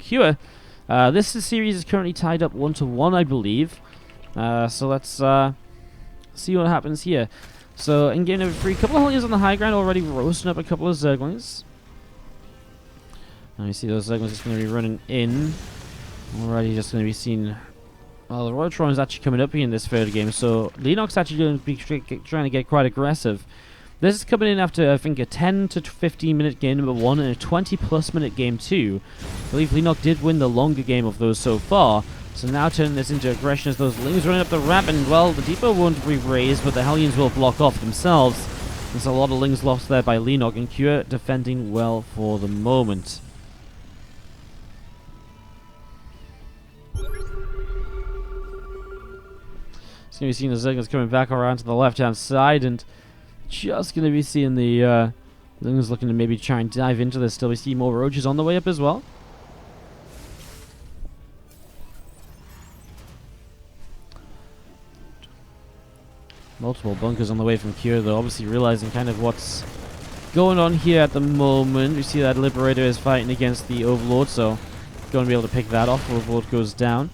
Cure. This series is currently tied up 1-1, I believe. So let's see what happens here. So in game number 3, a couple of Hellions on the high ground already roasting up a couple of Zerglings. Now you see those Zerglings just going to be running in. Already just going to be seen. Well, the Royaltron is actually coming up here in this third game, so Leenock's actually going to be trying to get quite aggressive. This is coming in after, I think, a 10 to 15 minute game number 1 and a 20+ minute game 2. I believe Leenock did win the longer game of those so far, so now turning this into aggression as those Lings running up the ramp, and well, the depot won't be raised, but the Hellions will block off themselves. There's a lot of Lings lost there by Leenock, and Cure defending well for the moment. Going to be seeing the Zerglings coming back around to the left-hand side, and just going to be seeing the Lings looking to maybe try and dive into this. Still, we see more Roaches on the way up as well. Multiple bunkers on the way from Cure, though, obviously realizing kind of what's going on here at the moment. We see that Liberator is fighting against the Overlord, so going to be able to pick that off. Overlord goes down.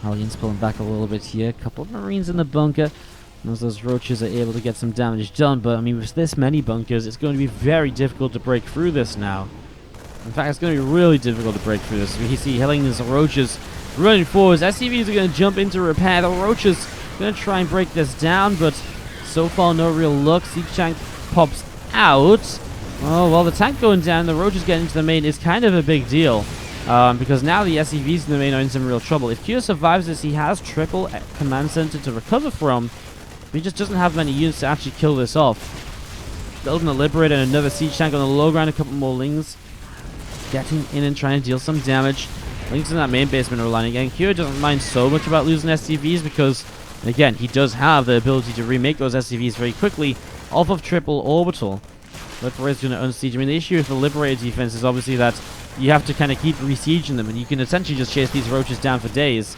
Hellions pulling back a little bit here. A couple of Marines in the bunker. As those Roaches are able to get some damage done. But, I mean, with this many bunkers, it's going to be very difficult to break through this now. In fact, it's going to be really difficult to break through this. We see Hellions and Roaches running forwards. SCVs are going to jump into repair. The Roaches are going to try and break this down, but so far no real luck. Siege tank pops out. Oh, well, the tank going down, the Roaches getting into the main is kind of a big deal. Because now the SCVs in the main are in some real trouble. If Cure survives this, he has triple command center to recover from. He just doesn't have many units to actually kill this off. Building a Liberator and another Siege tank on the low ground, a couple more Lings getting in and trying to deal some damage. Lings in that main basement are lining again. Cure doesn't mind so much about losing SCVs because, again, he does have the ability to remake those SCVs very quickly off of triple orbital. Liberator's going to unsiege. I mean, the issue with the Liberator defense is obviously that you have to kind of keep besieging them, and you can essentially just chase these Roaches down for days.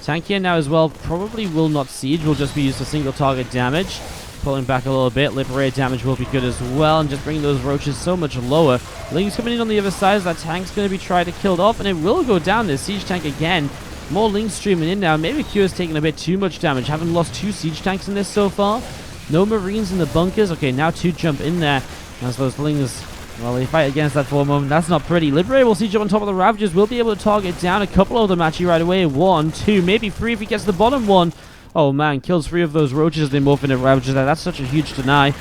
Tank here now as well probably will not siege, will just be used for single target damage. Pulling back a little bit, Liberator damage will be good as well, and just bringing those Roaches so much lower. Lings coming in on the other side as that tank's going to be tried to killed off, and it will go down this Siege tank again. More Lings streaming in now. Maybe Cure's taking a bit too much damage, having lost 2 Siege tanks in this so far. No Marines in the bunkers. Okay, now 2 jump in there as those Lings, well, they fight against that for a moment. That's not pretty. Liberator will siege up on top of the Ravagers. Will be able to target down a couple of them actually right away. 1, 2, maybe 3 if he gets the bottom one. Oh man, kills 3 of those Roaches as they morph into Ravagers there. That's such a huge deny.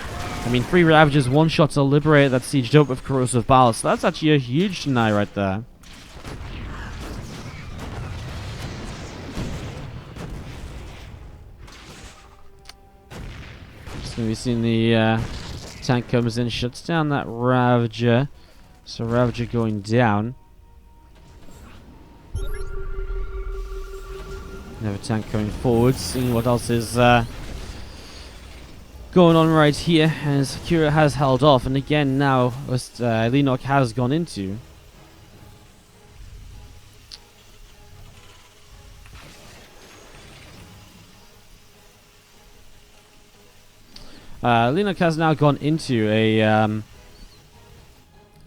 I mean, 3 Ravagers, 1 shots a Liberator that's sieged up with Corrosive Ballast. So that's actually a huge deny right there. Just gonna be seeing the tank comes in, shuts down that Ravager. So Ravager going down. Another tank coming forward, seeing what else is going on right here. As Cure has held off, and again now Leenock has gone into. Leenock has now gone into a,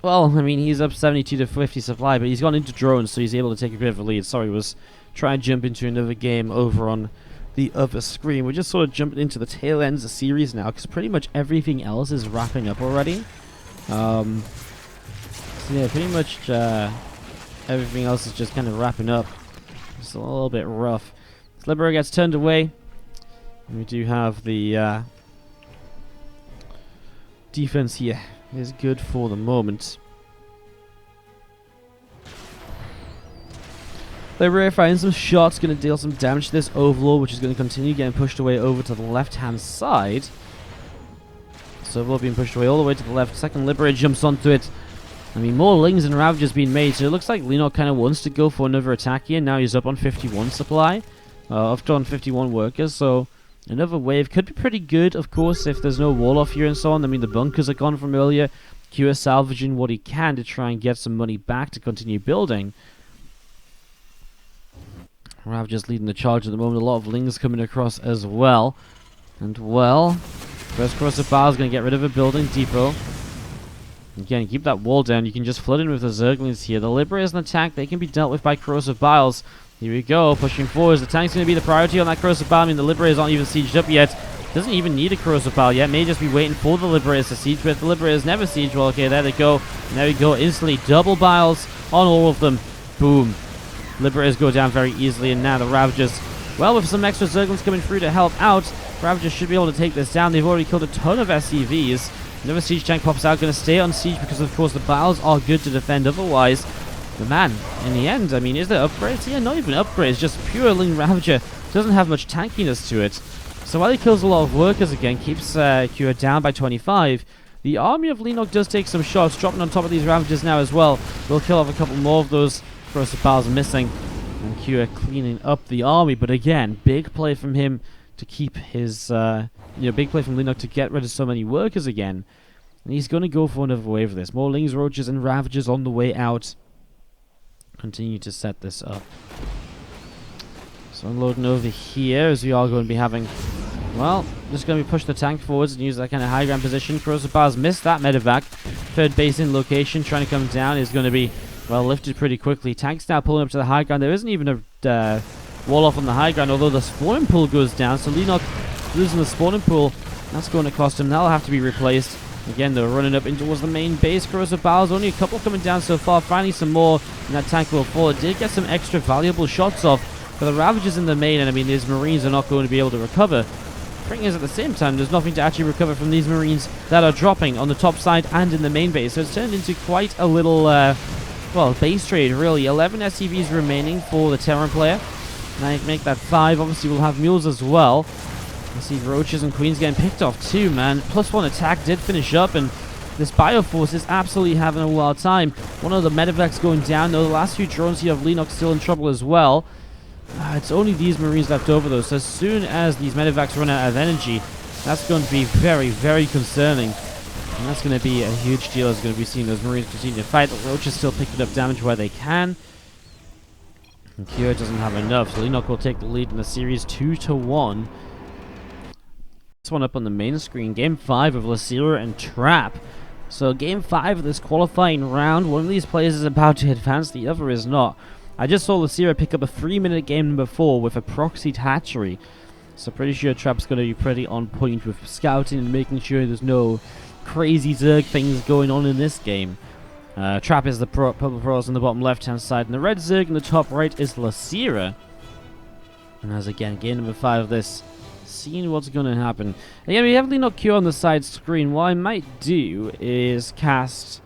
well, I mean, he's up 72 to 50 supply, but he's gone into drones, so he's able to take a bit of a lead. Sorry, was trying to jump into another game over on the other screen. We're just sort of jumping into the tail ends of the series now, because pretty much everything else is wrapping up already. So yeah, pretty much everything else is just kind of wrapping up. It's a little bit rough. Liberator gets turned away. And we do have the defense here is good for the moment. Liberator firing some shots, going to deal some damage to this Overlord, which is going to continue getting pushed away over to the left-hand side. So Overlord being pushed away all the way to the left. Second Liberator jumps onto it. I mean, more Lings and Ravagers being made, so it looks like Leenock kind of wants to go for another attack here. Now he's up on 51 supply, up on 51 workers, so another wave could be pretty good, of course, if there's no wall off here and so on. I mean, the bunkers are gone from earlier. Cure salvaging what he can to try and get some money back to continue building. Ravagers leading the charge at the moment. A lot of Lings coming across as well. And, well, first Corrosive Bile is going to get rid of a building depot. Again, keep that wall down. You can just flood in with the Zerglings here. The Liberators in attack, they can be dealt with by Corrosive Biles. Here we go, pushing forwards. The tank's going to be the priority on that Corrosive Bile. I mean, the Liberators aren't even sieged up yet. Doesn't even need a Corrosive Bile yet. May just be waiting for the Liberators to siege, but if the Liberators never siege, well, okay, there they go. And there we go, instantly double Biles on all of them. Boom. Liberators go down very easily, and now the Ravagers, well, with some extra Zerglings coming through to help out, Ravagers should be able to take this down. They've already killed a ton of SCVs. Another siege tank pops out, going to stay on siege because, of course, the Biles are good to defend otherwise. But man, in the end, I mean, is there upgrades? Yeah, not even upgrades, just pure Ling Ravager. Doesn't have much tankiness to it. So while he kills a lot of workers again, keeps Cure down by 25, the army of Leenock does take some shots, dropping on top of these Ravagers now as well. We'll kill off a couple more of those. Corrosive Biles missing. And Cure cleaning up the army. But again, big play from him to keep his, big play from Leenock to get rid of so many workers again. And he's going to go for another wave of this. More Lings, Roaches, and Ravagers on the way out. Continue to set this up. So unloading over here as we are going to be having, well, just going to be push the tank forwards and use that kind of high ground position. Corrosive Biles missed that medevac. Third base in location, trying to come down, is going to be, well, lifted pretty quickly. Tank's now pulling up to the high ground. There isn't even a wall off on the high ground, although the spawning pool goes down. So Leenock losing the spawning pool. That's going to cost him. That'll have to be replaced. Again, they're running up in towards the main base. Corrosive Biles, only a couple coming down so far. Finally some more, and that tank will fall. It did get some extra valuable shots off. But the Ravagers in the main, and I mean, these Marines are not going to be able to recover. The thing is, at the same time, there's nothing to actually recover from these Marines that are dropping on the top side and in the main base. So it's turned into quite a little, base trade, really. 11 SCVs remaining for the Terran player. Now you can make that 5. Obviously, we'll have mules as well. I see Roaches and Queens getting picked off too, man. +1 attack did finish up, and this Bioforce is absolutely having a wild time. One of the medevacs going down, though. The last few drones here of Leenock still in trouble as well. It's only these Marines left over, though. So as soon as these medevacs run out of energy, that's going to be very, very concerning. And that's going to be a huge deal. It's going to be seeing those Marines continue to fight. The Roaches still picking up damage where they can. And Cure doesn't have enough, so Leenock will take the lead in the series 2-1. This one up on the main screen. Game 5 of Losira and Trap. So game 5 of this qualifying round, one of these players is about to advance, the other is not. I just saw Losira pick up a 3-minute game number 4 with a proxied hatchery. So pretty sure Trap's going to be pretty on point with scouting and making sure there's no crazy Zerg things going on in this game. Trap is the purple pros on the bottom left-hand side, and the red Zerg in the top right is Losira. And as again, game number 5 of this, seeing what's going to happen. Again, we have Leenock Cure on the side screen. What I might do is cast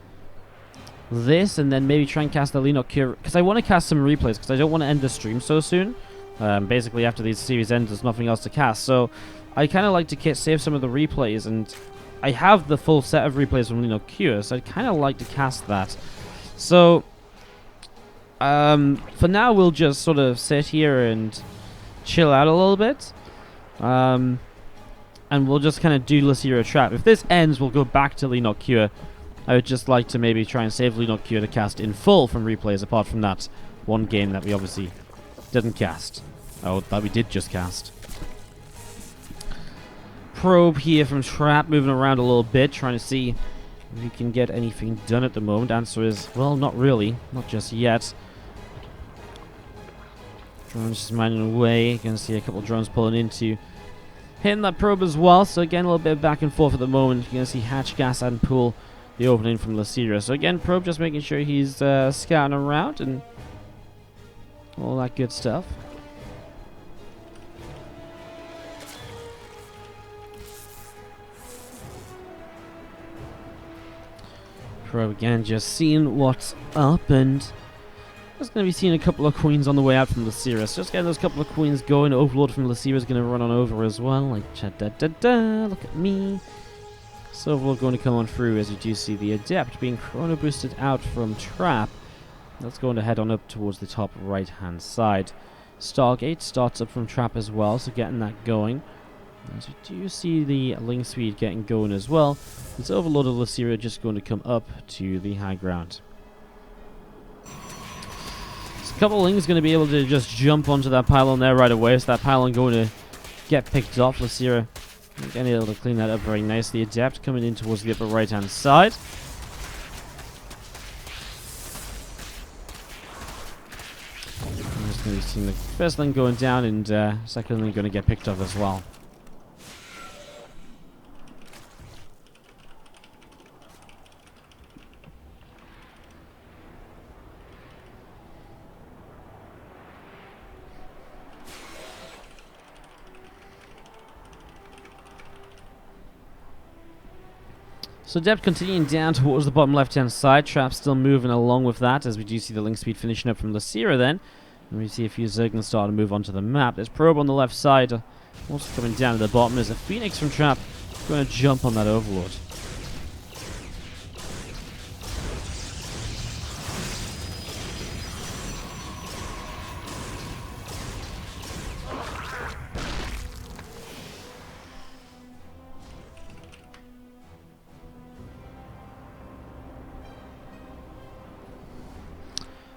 this and then maybe try and cast the Leenock Cure, because I want to cast some replays, because I don't want to end the stream so soon. Basically, after these series ends, there's nothing else to cast. So I kind of like to save some of the replays, and I have the full set of replays from Leenock Cure, so I'd kind of like to cast that. So for now, we'll just sort of sit here and chill out a little bit. And we'll just kind of do Losira Trap. If this ends, we'll go back to Leenock Cure. I would just like to maybe try and save Leenock Cure to cast in full from replays, apart from that one game that we obviously didn't cast. Oh, that we did just cast. Probe here from Trap, moving around a little bit, trying to see if we can get anything done at the moment. Answer is, well, not really. Not just yet. Drones just mining away. You can see a couple of drones pulling into hitting that probe as well. So again, a little bit of back and forth at the moment. You can see Hatch, Gas, and Pool, the opening from Losira. So again, probe just making sure he's scouting around and all that good stuff. Probe again, just seeing what's up, and just going to be seeing a couple of queens on the way out from Losira. So just getting those couple of queens going. Overlord from Losira is going to run on over as well. Like, cha-da-da-da, look at me. So Overlord going to come on through, as you do see the Adept being chrono boosted out from Trap. That's going to head on up towards the top right-hand side. Stargate starts up from Trap as well, so getting that going. As you do see the link speed getting going as well. This Overlord of Losira just going to come up to the high ground. So a couple of Lings going to be able to just jump onto that pylon there right away. So that pylon going to get picked off. Losira again able to clean that up very nicely. Adept coming in towards the upper right hand side. We've seen the first link going down, and second link going to get picked up as well. So depth continuing down towards the bottom left-hand side. Trap still moving along with that, as we do see the link speed finishing up from Losira then. And we see a few Zerglings starting to move onto the map. There's Probe on the left side, also coming down to the bottom. There's a Phoenix from Trap going to jump on that Overlord.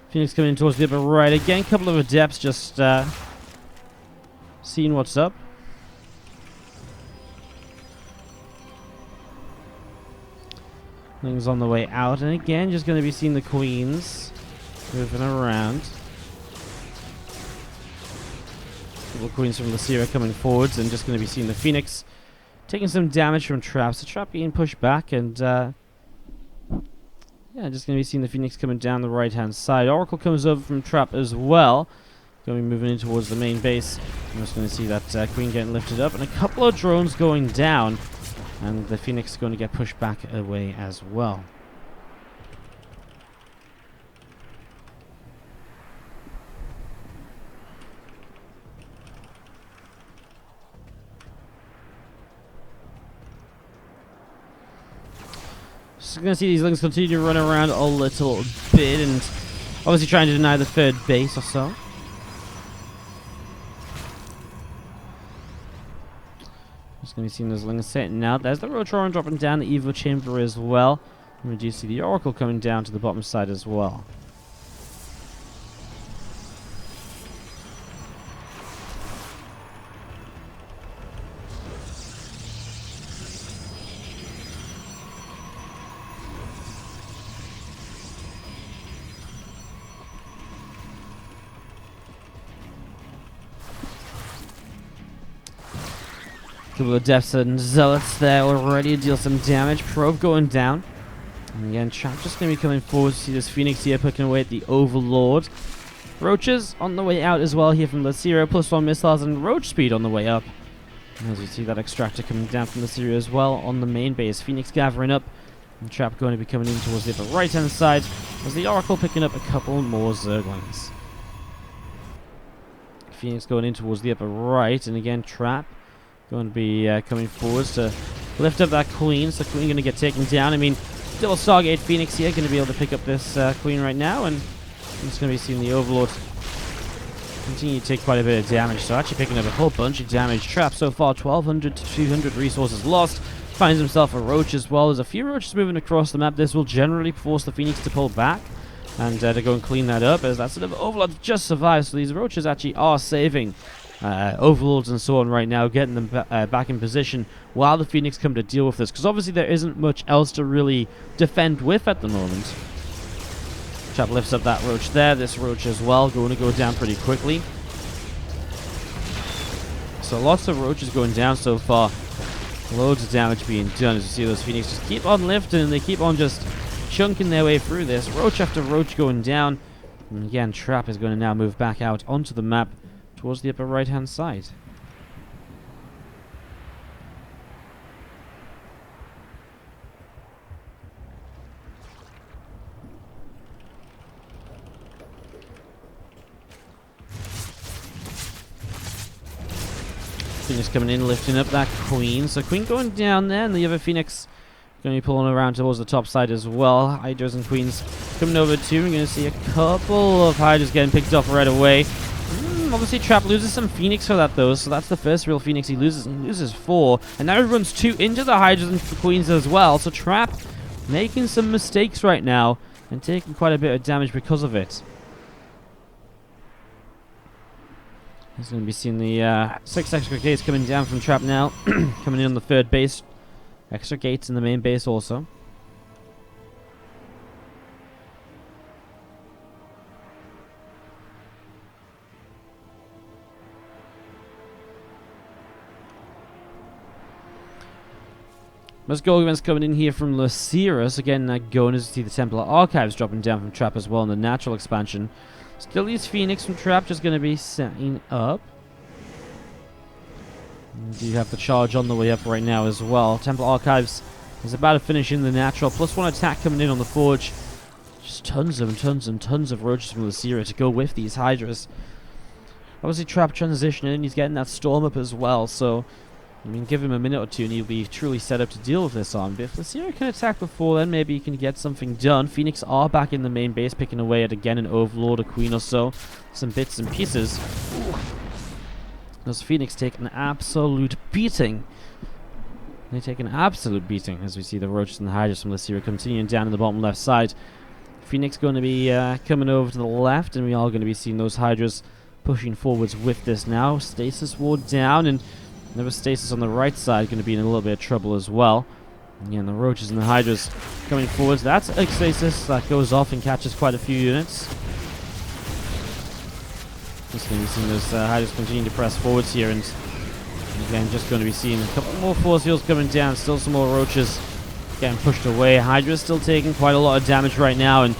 Phoenix coming in towards the upper right again. Couple of adepts just seeing what's up. Things on the way out, and again, just going to be seeing the queens moving around. Couple of queens from Losira coming forwards, and just going to be seeing the Phoenix taking some damage from traps. The trap being pushed back, and yeah, just going to be seeing the Phoenix coming down the right-hand side. Oracle comes over from trap as well. Going to be moving in towards the main base. I'm just going to see that queen getting lifted up, and a couple of drones going down. And the Phoenix is going to get pushed back away as well. So going to see these links continue to run around a little bit, and obviously trying to deny the third base or so. Just going to be seeing those links setting out. There's the Rotoran dropping down the Evo Chamber as well. And we do see the Oracle coming down to the bottom side as well. Couple of Deaths and Zealots there already to deal some damage. Probe going down. And again, Trap just going to be coming forward to see this Phoenix here picking away at the Overlord. Roaches on the way out as well here from Losira. +1 missiles and Roach speed on the way up. And as you see that Extractor coming down from Losira as well on the main base. Phoenix gathering up. And Trap going to be coming in towards the upper right-hand side. As the Oracle picking up a couple more Zerglings. Phoenix going in towards the upper right. And again, Trap going to be coming forwards to lift up that Queen. So Queen going to get taken down. I mean, still a Stargate Phoenix here. Going to be able to pick up this Queen right now. And I'm just going to be seeing the Overlord continue to take quite a bit of damage. So actually picking up a whole bunch of damage. Trap so far, 1,200 to 200 resources lost. Finds himself a Roach as well. There's a few Roaches moving across the map. This will generally force the Phoenix to pull back. And to go and clean that up, as that sort of Overlord just survived. So these Roaches actually are saving Overlords and so on right now, getting them back in position while the Phoenix come to deal with this, because obviously there isn't much else to really defend with at the moment. Trap lifts up that Roach there. This Roach as well going to go down pretty quickly. So lots of Roaches going down so far. Loads of damage being done as you see those Phoenix just keep on lifting, and they keep on just chunking their way through this. Roach after Roach going down. And again, Trap is going to now move back out onto the map towards the upper right-hand side. Phoenix coming in, lifting up that Queen. So Queen going down there, and the other Phoenix going to be pulling around towards the top side as well. Hydras and Queens coming over too. We're going to see a couple of Hydras getting picked off right away. Obviously, Trap loses some Phoenix for that, though, so that's the first real Phoenix he loses. He loses 4, and now he runs 2 into the Hydras and Queens as well. So Trap making some mistakes right now and taking quite a bit of damage because of it. He's going to be seeing the 6 extra gates coming down from Trap now, coming in on the third base. Extra gates in the main base also. Most goal events coming in here from Losira. So again, going as you see the Templar Archives dropping down from Trap as well in the natural expansion. Still these Phoenix from Trap just going to be setting up. You have the charge on the way up right now as well. Templar Archives is about to finish in the natural. +1 attack coming in on the Forge. Just tons of roaches from Losira to go with these Hydras. Obviously Trap transitioning, he's getting that Storm up as well, so I mean, give him a minute or two and he'll be truly set up to deal with this on. But if Losira can attack before then, maybe he can get something done. Phoenix are back in the main base, picking away at, again, an Overlord, a Queen or so. Some bits and pieces. Those Phoenix take an absolute beating. They take an absolute beating as we see the Roaches and the Hydras from Losira continuing down in the bottom left side. Phoenix going to be coming over to the left, and we are going to be seeing those Hydras pushing forwards with this now. Stasis Ward down, and another Stasis on the right side going to be in a little bit of trouble as well. And the Roaches and the Hydras coming forwards. That's a Stasis that goes off and catches quite a few units. Just going to be seeing those Hydras continue to press forwards here, and again, just going to be seeing a couple more force fields coming down. Still some more Roaches getting pushed away. Hydra's still taking quite a lot of damage right now, and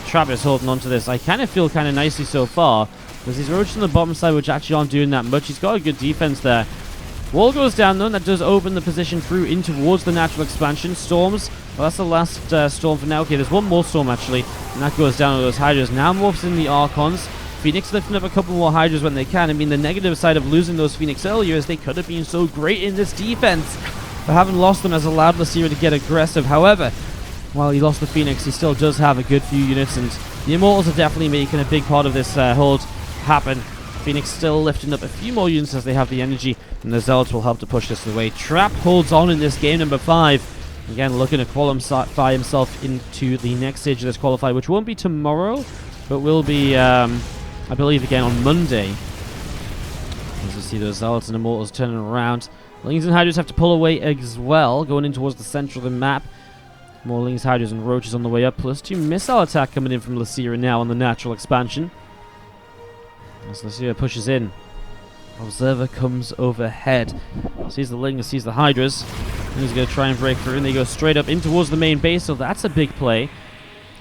Trap is holding on to this. I kind of feel kind of nicely so far. There's these Roaches on the bottom side which actually aren't doing that much. He's got a good defense there. Wall goes down though, and that does open the position through in towards the natural expansion. Storms, well, that's the last storm for now. Okay, there's one more storm actually, and that goes down to those Hydras. Now morphs in the Archons. Phoenix lifting up a couple more Hydras when they can. I mean, the negative side of losing those Phoenix earlier is they could have been so great in this defense. But having lost them has allowed Losira to get aggressive. However, while he lost the Phoenix, he still does have a good few units, and the Immortals are definitely making a big part of this hold happen. Phoenix still lifting up a few more units as they have the energy, and the Zealots will help to push this away. Trap holds on in this game number 5. Again, looking to qualify himself into the next stage of this qualifier, which won't be tomorrow, but will be, I believe, again on Monday. As you see those Zealots and Immortals turning around. Lings and Hydras have to pull away as well, going in towards the center of the map. More Lings, Hydras, and Roaches on the way up. +2 missile attack coming in from Losira now on the natural expansion. As Losira pushes in, Observer comes overhead. Sees the Lings, sees the Hydras. And he's going to try and break through, and they go straight up in towards the main base, so that's a big play.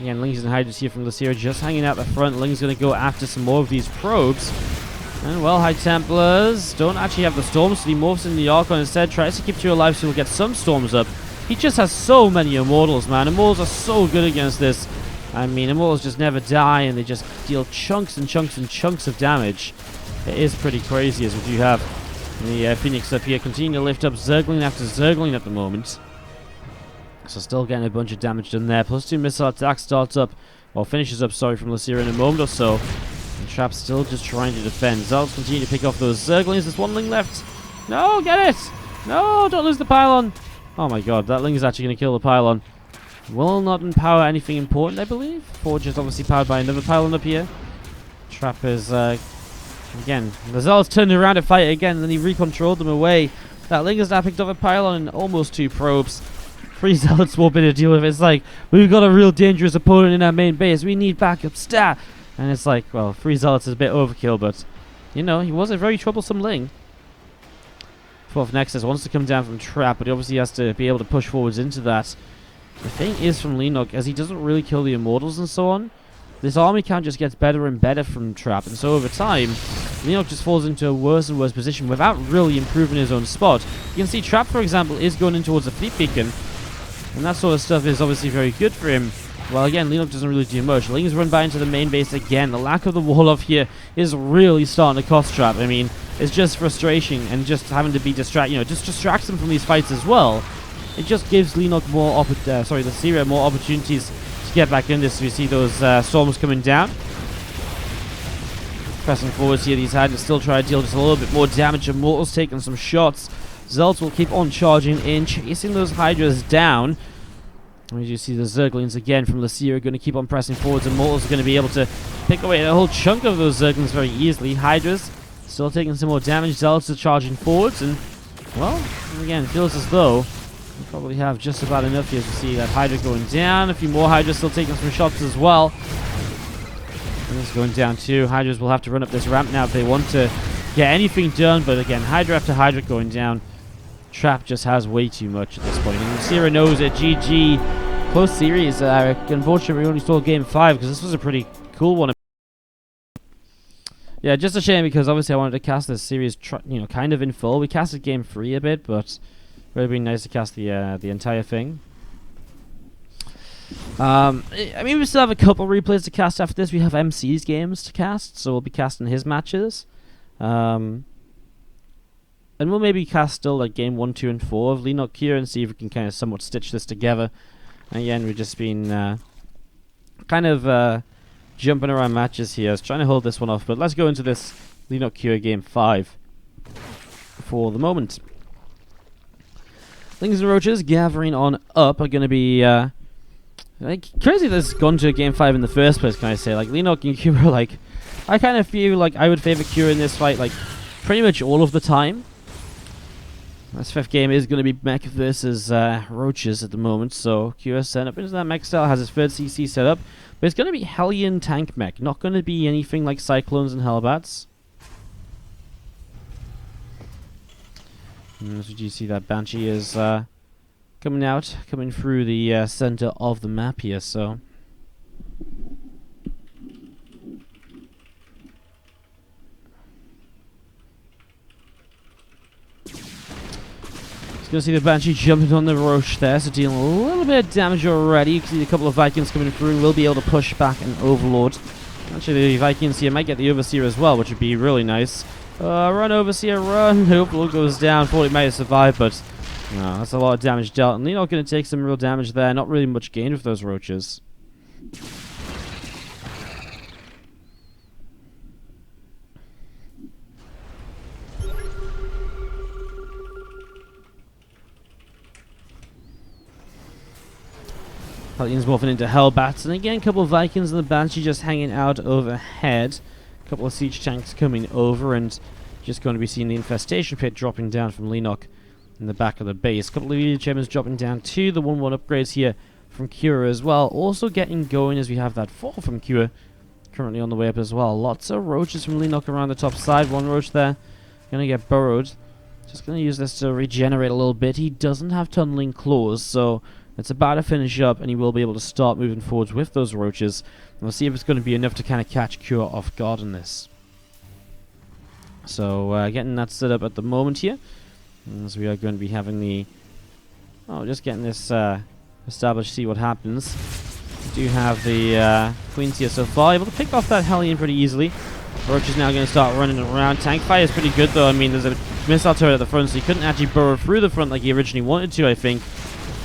Again, Lings and Hydras here from Losira just hanging out the front. Lings going to go after some more of these probes. And, well, High Templars don't actually have the storms, so he morphs in the Archon instead. Tries to keep 2 alive so he'll get some storms up. He just has so many Immortals, man. Immortals are so good against this. I mean, Immortals just never die, and they just deal chunks and chunks and chunks of damage. It is pretty crazy, as we do have the Phoenix up here. Continue to lift up Zergling after Zergling at the moment. So still getting a bunch of damage done there. +2 missile attack starts up, or finishes up, sorry, from Losira in a moment or so. And Trap's still just trying to defend. Zealots continue to pick off those Zerglings. There's one Ling left. No, get it! No, don't lose the pylon. Oh my god, that Ling is actually going to kill the pylon. Will not empower anything important, I believe. Forge is obviously powered by another pylon up here. Trap is, again, the Zealots turned around to fight again, and then he recontrolled them away. That Ling has now picked up a pylon and almost 2 probes. 3 Zealots won't be to deal with. It's like, we've got a real dangerous opponent in our main base. We need backup stat. And it's like, well, 3 Zealots is a bit overkill, but, you know, he was a very troublesome Ling. 4th Nexus wants to come down from Trap, but he obviously has to be able to push forwards into that. The thing is from Leenock, as he doesn't really kill the Immortals and so on, this army count just gets better and better from Trap, and so over time, Leenock just falls into a worse and worse position without really improving his own spot. You can see Trap, for example, is going in towards a fleet beacon, and that sort of stuff is obviously very good for him. Well, again, Leenock doesn't really do much. Lings run by into the main base again. The lack of the wall off here is really starting to cost Trap. I mean, it's just frustration and just having to be just distracts him from these fights as well. It just gives Leenock more Losira more opportunities to get back in this. We see those storms coming down. Pressing forwards here, these Hydras still try to deal just a little bit more damage. Immortals taking some shots. Zealots will keep on charging in, chasing those Hydras down. As you see the Zerglings again from Losira going to keep on pressing forwards. Immortals are going to be able to pick away a whole chunk of those Zerglings very easily. Hydras still taking some more damage. Zealots are charging forwards, and, well, again, it feels as though we probably have just about enough here to see that Hydra going down. A few more Hydras still taking some shots as well. And this is going down too. Hydras will have to run up this ramp now if they want to get anything done, but again, Hydra after Hydra going down. Trap just has way too much at this point. And Losira knows it. GG. Close series. Unfortunately, we only saw game 5 because this was a pretty cool one. Yeah, just a shame because obviously I wanted to cast this series, kind of in full. We casted game 3 a bit, but it would have been nice to cast the entire thing. I mean, we still have a couple replays to cast after this. We have MC's games to cast, so we'll be casting his matches. And we'll maybe cast still like game 1, 2, and 4 of Leenock here and see if we can kind of somewhat stitch this together. And again, we've just been kind of jumping around matches here. I was trying to hold this one off, but let's go into this Leenock Cure game 5 for the moment. Lings and Roaches gathering on up are going to be crazy this has gone to a game 5 in the first place, can I say. Like, Leenock and Cure, like, I kind of feel like I would favor Cure in this fight, like, pretty much all of the time. This 5th game is going to be Mech versus Roaches at the moment, so Cure set up into that mech style, has his 3rd CC set up, but it's going to be Hellion Tank Mech, not going to be anything like Cyclones and Hellbats. And as you see, that Banshee is coming through the center of the map here, so... Gonna see the Banshee jumping on the Roche there, so dealing a little bit of damage already. You can see a couple of Vikings coming through and will be able to push back an Overlord. Actually, the Vikings here might get the Overseer as well, which would be really nice. Run, Overseer, run! Overlord goes down. Thought he might have survived, but no, that's a lot of damage dealt. And Leenock gonna take some real damage there. Not really much gain with those Roaches. Hellions morphing into Hellbats, and again, a couple of Vikings and the Banshee just hanging out overhead. A couple of siege tanks coming over, and just going to be seeing the infestation pit dropping down from Leenock in the back of the base. A couple of Legion Chambers dropping down too. The 1-1 upgrades here from Cure as well. Also getting going as we have that 4 from Cure currently on the way up as well. Lots of Roaches from Leenock around the top side. One Roach there, going to get burrowed. Just going to use this to regenerate a little bit. He doesn't have Tunneling Claws, so it's about to finish up, and he will be able to start moving forwards with those Roaches. And we'll see if it's going to be enough to kind of catch Cure off guard in this. So, getting that set up at the moment here. As we are going to be having the... Oh, just getting this established, see what happens. We do have the Queens here so far, able to pick off that Hellion pretty easily. Roach is now going to start running around. Tank fire is pretty good, though. I mean, there's a missile turret at the front, so he couldn't actually burrow through the front like he originally wanted to, I think.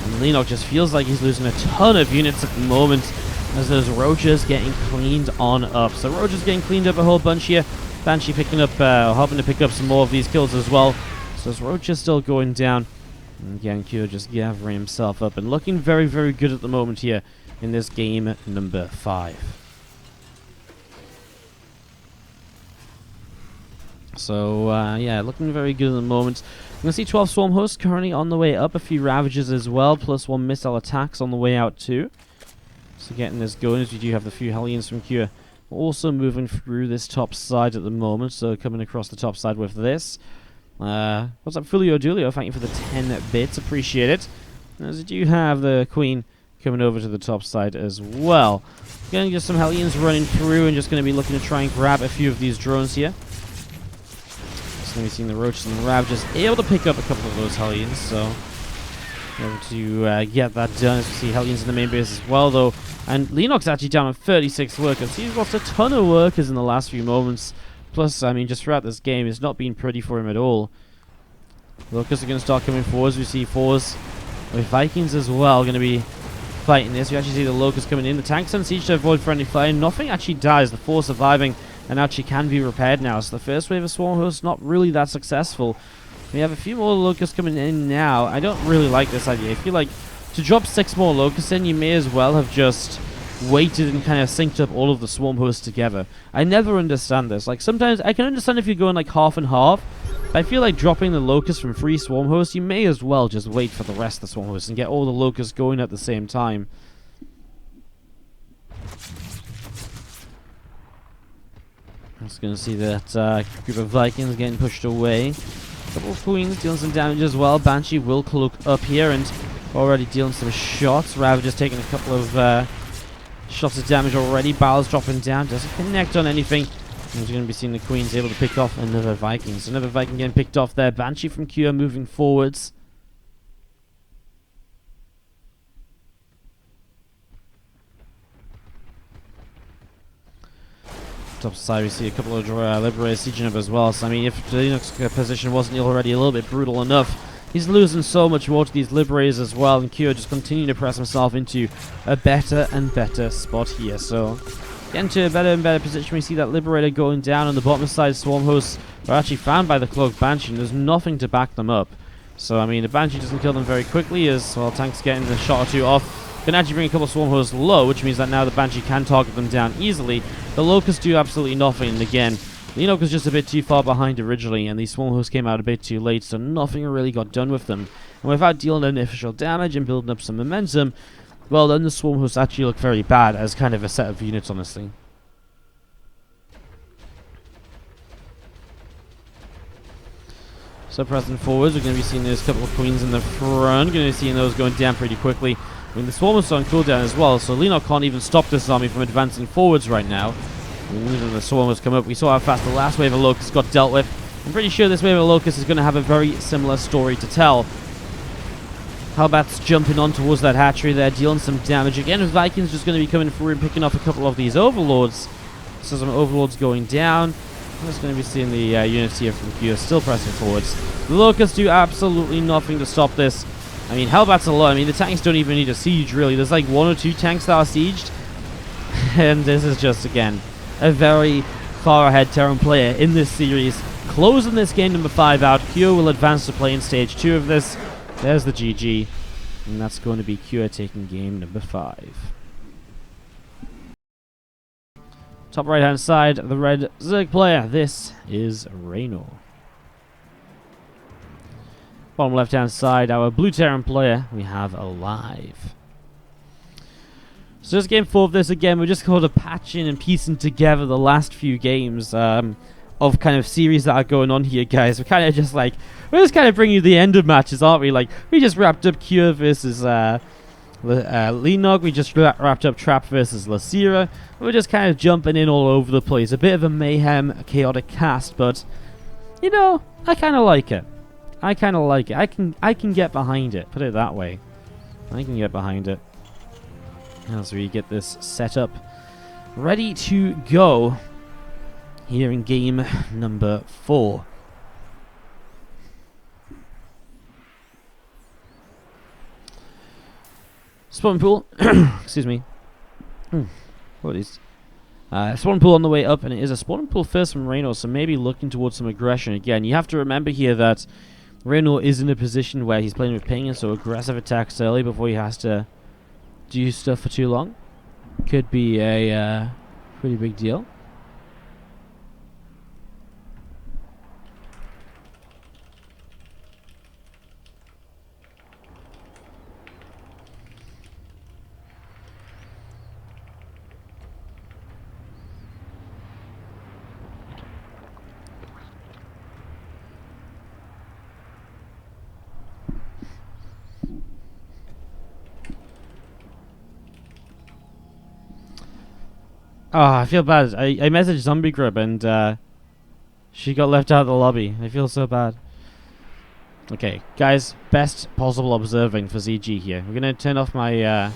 And Leenock just feels like he's losing a ton of units at the moment as those Roaches getting cleaned on up. So Roaches getting cleaned up a whole bunch here. Banshee picking up, hoping to pick up some more of these kills as well. So those Roaches still going down. And again, Kyo just gathering himself up and looking very, very good at the moment here in this game number 5. So, yeah, looking very good at the moment. I'm going to see 12 Swarm Hosts currently on the way up. A few Ravages as well, plus 1 missile attacks on the way out too. So getting this going as we do have the few Hellions from Cure also moving through this top side at the moment. So coming across the top side with this. What's up, Fulio Dulio? Thank you for the 10 bits. Appreciate it. As we do have the Queen coming over to the top side as well. Getting just some Hellions running through and just going to be looking to try and grab a few of these drones here. We've seen the Roaches and the Ravages able to pick up a couple of those Hellions, so able to get that done. As we see Hellions in the main base as well, though. And Leenock's actually down on 36 workers. He's lost a ton of workers in the last few moments. Plus, I mean, just throughout this game, it's not been pretty for him at all. Locusts are going to start coming forwards. We see 4s with Vikings as well going to be fighting this. You actually see the Locusts coming in. The tanks on siege to avoid friendly fire. Nothing actually dies. The 4 surviving and actually can be repaired now. So the first wave of Swarm Hosts not really that successful. We have a few more Locusts coming in now. I don't really like this idea. I feel like to drop 6 more Locusts in, you may as well have just waited and kind of synced up all of the Swarm Hosts together. I never understand this. Like, sometimes I can understand if you're going like half and half, but I feel like dropping the Locusts from 3 Swarm Hosts, you may as well just wait for the rest of the Swarm Hosts and get all the Locusts going at the same time. I'm just going to see that group of Vikings getting pushed away. Couple of Queens dealing some damage as well. Banshee will cloak up here and already dealing some shots. Rav just taking a couple of shots of damage already. Barrel's dropping down. Doesn't connect on anything. We're going to be seeing the Queens able to pick off another Viking. So another Viking getting picked off there. Banshee from Cure moving forwards. Top side, we see a couple of Liberators sieging up as well. So, I mean, if the Leenock's position wasn't already a little bit brutal enough, he's losing so much more to these Liberators as well. And Cure just continuing to press himself into a better and better spot here. So, getting to a better and better position. We see that Liberator going down on the bottom side. Swarm hosts are actually found by the Cloaked Banshee, and there's nothing to back them up. So, I mean, the Banshee doesn't kill them very quickly as, well, Tank's getting a shot or two off. Can actually bring a couple of Swarm hosts low, which means that now the Banshee can target them down easily. The Locusts do absolutely nothing, and again, Leenock was just a bit too far behind originally, and these Swarm hosts came out a bit too late, so nothing really got done with them. And without dealing any official damage and building up some momentum, well, then the Swarm hosts actually look very bad as kind of a set of units, honestly. So pressing forwards, we're going to be seeing those couple of Queens in the front. Going to be seeing those going down pretty quickly. I mean, the Swarm is on cooldown as well, so Leenock can't even stop this army from advancing forwards right now. When the Swarm has come up, we saw how fast the last wave of Locusts got dealt with. I'm pretty sure this wave of Locusts is going to have a very similar story to tell. Hellbat's jumping on towards that hatchery there, dealing some damage. Again, Vikings just going to be coming through and picking off a couple of these Overlords. So some Overlords going down. I'm just going to be seeing the units here from Q still pressing forwards. The Locusts do absolutely nothing to stop this. I mean, Hellbat's alone. I mean, the tanks don't even need a siege, really. There's like 1 or 2 tanks that are sieged. And this is just, again, a very far ahead Terran player in this series. Closing this game number 5 out. Cure will advance to play in stage 2 of this. There's the GG. And that's going to be Cure taking game number 5. Top right hand side, the red Zerg player. This is Reynor. Bottom left hand side, our blue Terran player, we have aLive. So this game 4 of this again, we're just kind of patching and piecing together the last few games of kind of series that are going on here, guys. We're kind of just like, we're just kind of bringing you the end of matches, aren't we? Like, we just wrapped up Cure versus Leenock, we just wrapped up Trap versus Losira. We're just kind of jumping in all over the place. A bit of a mayhem, chaotic cast, but, you know, I kind of like it. I kind of like it. I can get behind it. Put it that way. I can get behind it. As we get this set up, ready to go here in game number 4. Spawn pool. Excuse me. What is? Spawn pool on the way up, and it is a spawn pool first from Reynor, so maybe looking towards some aggression again. You have to remember here that Reynor is in a position where he's playing with ping, and so aggressive attacks early before he has to do stuff for too long could be a pretty big deal. Oh, I feel bad. I messaged Zombie Grub and she got left out of the lobby. I feel so bad. Okay, guys, best possible observing for ZG here. We're going to turn off my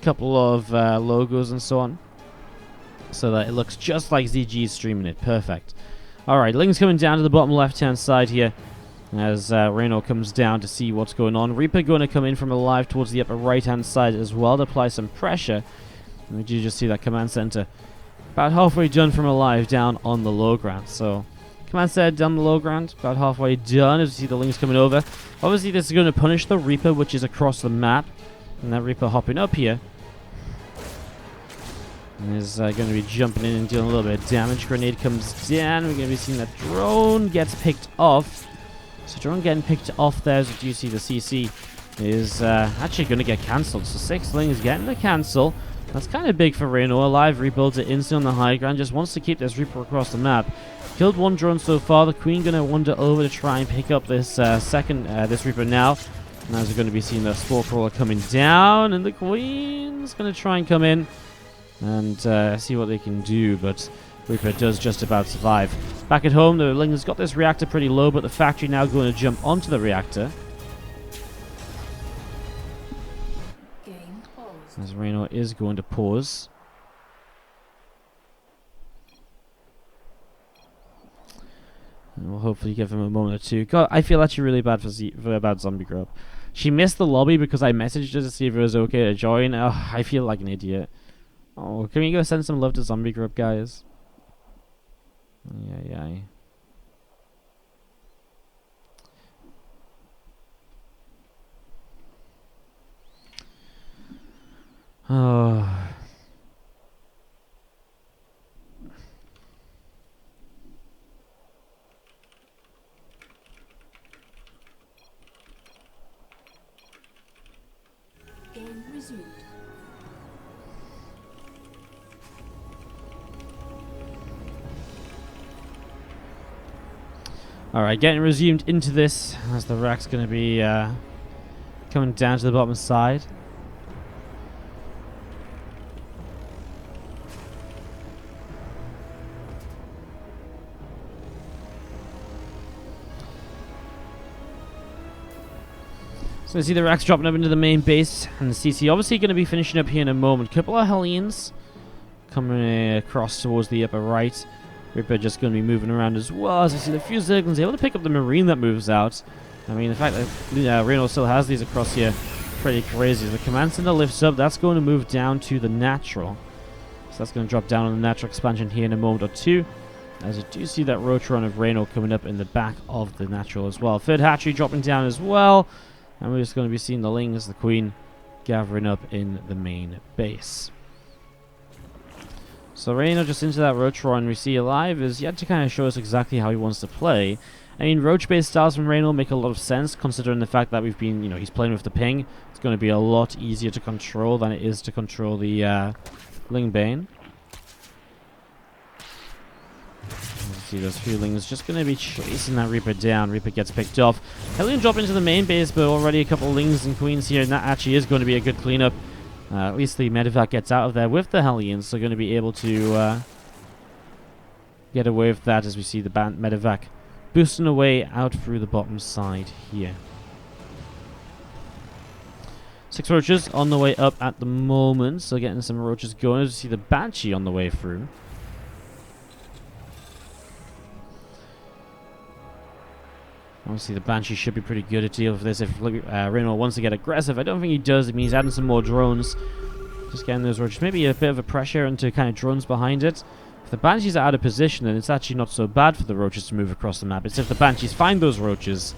couple of logos and so on, so that it looks just like ZG is streaming it. Perfect. Alright, Ling's coming down to the bottom left-hand side here as Reynor comes down to see what's going on. Reaper going to come in from aLive towards the upper right-hand side as well to apply some pressure. And we do just see that command center about halfway done from aLive down on the low ground. So, command center down the low ground, about halfway done as you see the Lings coming over. Obviously, this is going to punish the Reaper, which is across the map. And that Reaper hopping up here is going to be jumping in and doing a little bit of damage. Grenade comes down. We're going to be seeing that drone gets picked off. So, drone getting picked off there, as you see the CC is actually going to get cancelled. So, 6 Lings getting the cancel. That's kind of big for Reynor. aLive rebuilds it instantly on the high ground. Just wants to keep this Reaper across the map. Killed one drone so far. The Queen going to wander over to try and pick up this this Reaper now. And as we're going to be seeing the Spore Crawler coming down, and the Queen's going to try and come in and see what they can do, but Reaper does just about survive. Back at home, the Ling has got this reactor pretty low, but the factory now going to jump onto the reactor. Game paused. As Reynor is going to pause. And we'll hopefully give him a moment or two. God, I feel actually really bad about Zombie Grub. She missed the lobby because I messaged her to see if it was okay to join. Oh, I feel like an idiot. Oh, can we go send some love to Zombie Grub, guys? Yeah. Oh. Game resumed. Alright, getting resumed into this as the rack's going to be coming down to the bottom side. So you see the racks dropping up into the main base, and the CC obviously going to be finishing up here in a moment. Couple of Hellions coming across towards the upper right. Reaper just going to be moving around as well. As you see the few Zerglings able to pick up the Marine that moves out. I mean, the fact that Reynor still has these across here, pretty crazy. The Command Center lifts up, that's going to move down to the natural. So that's going to drop down on the natural expansion here in a moment or two. As you do see that Rotron of Reynor coming up in the back of the natural as well. Third hatchery dropping down as well. And we're just going to be seeing the Lings, the Queen, gathering up in the main base. So Reynor just into that Rotron we see aLive is yet to kind of show us exactly how he wants to play. I mean, Roach-based styles from Reynor make a lot of sense considering the fact that we've been, he's playing with the ping. It's going to be a lot easier to control than it is to control the Lingbane. See those few Lings just going to be chasing that Reaper down. Reaper gets picked off. Hellion drop into the main base, but already a couple of Lings and Queens here, and that actually is going to be a good cleanup. At least the Medevac gets out of there with the Hellions, so going to be able to get away with that as we see the Medevac boosting away out through the bottom side here. 6 Roaches on the way up at the moment, so getting some Roaches going. As you see the Banshee on the way through. Obviously, the Banshee should be pretty good to deal with this if Reynor wants to get aggressive. I don't think he does. It means he's adding some more drones. Just getting those Roaches. Maybe a bit of a pressure into kind of drones behind it. If the Banshees are out of position, then it's actually not so bad for the Roaches to move across the map. It's if the Banshees find those Roaches,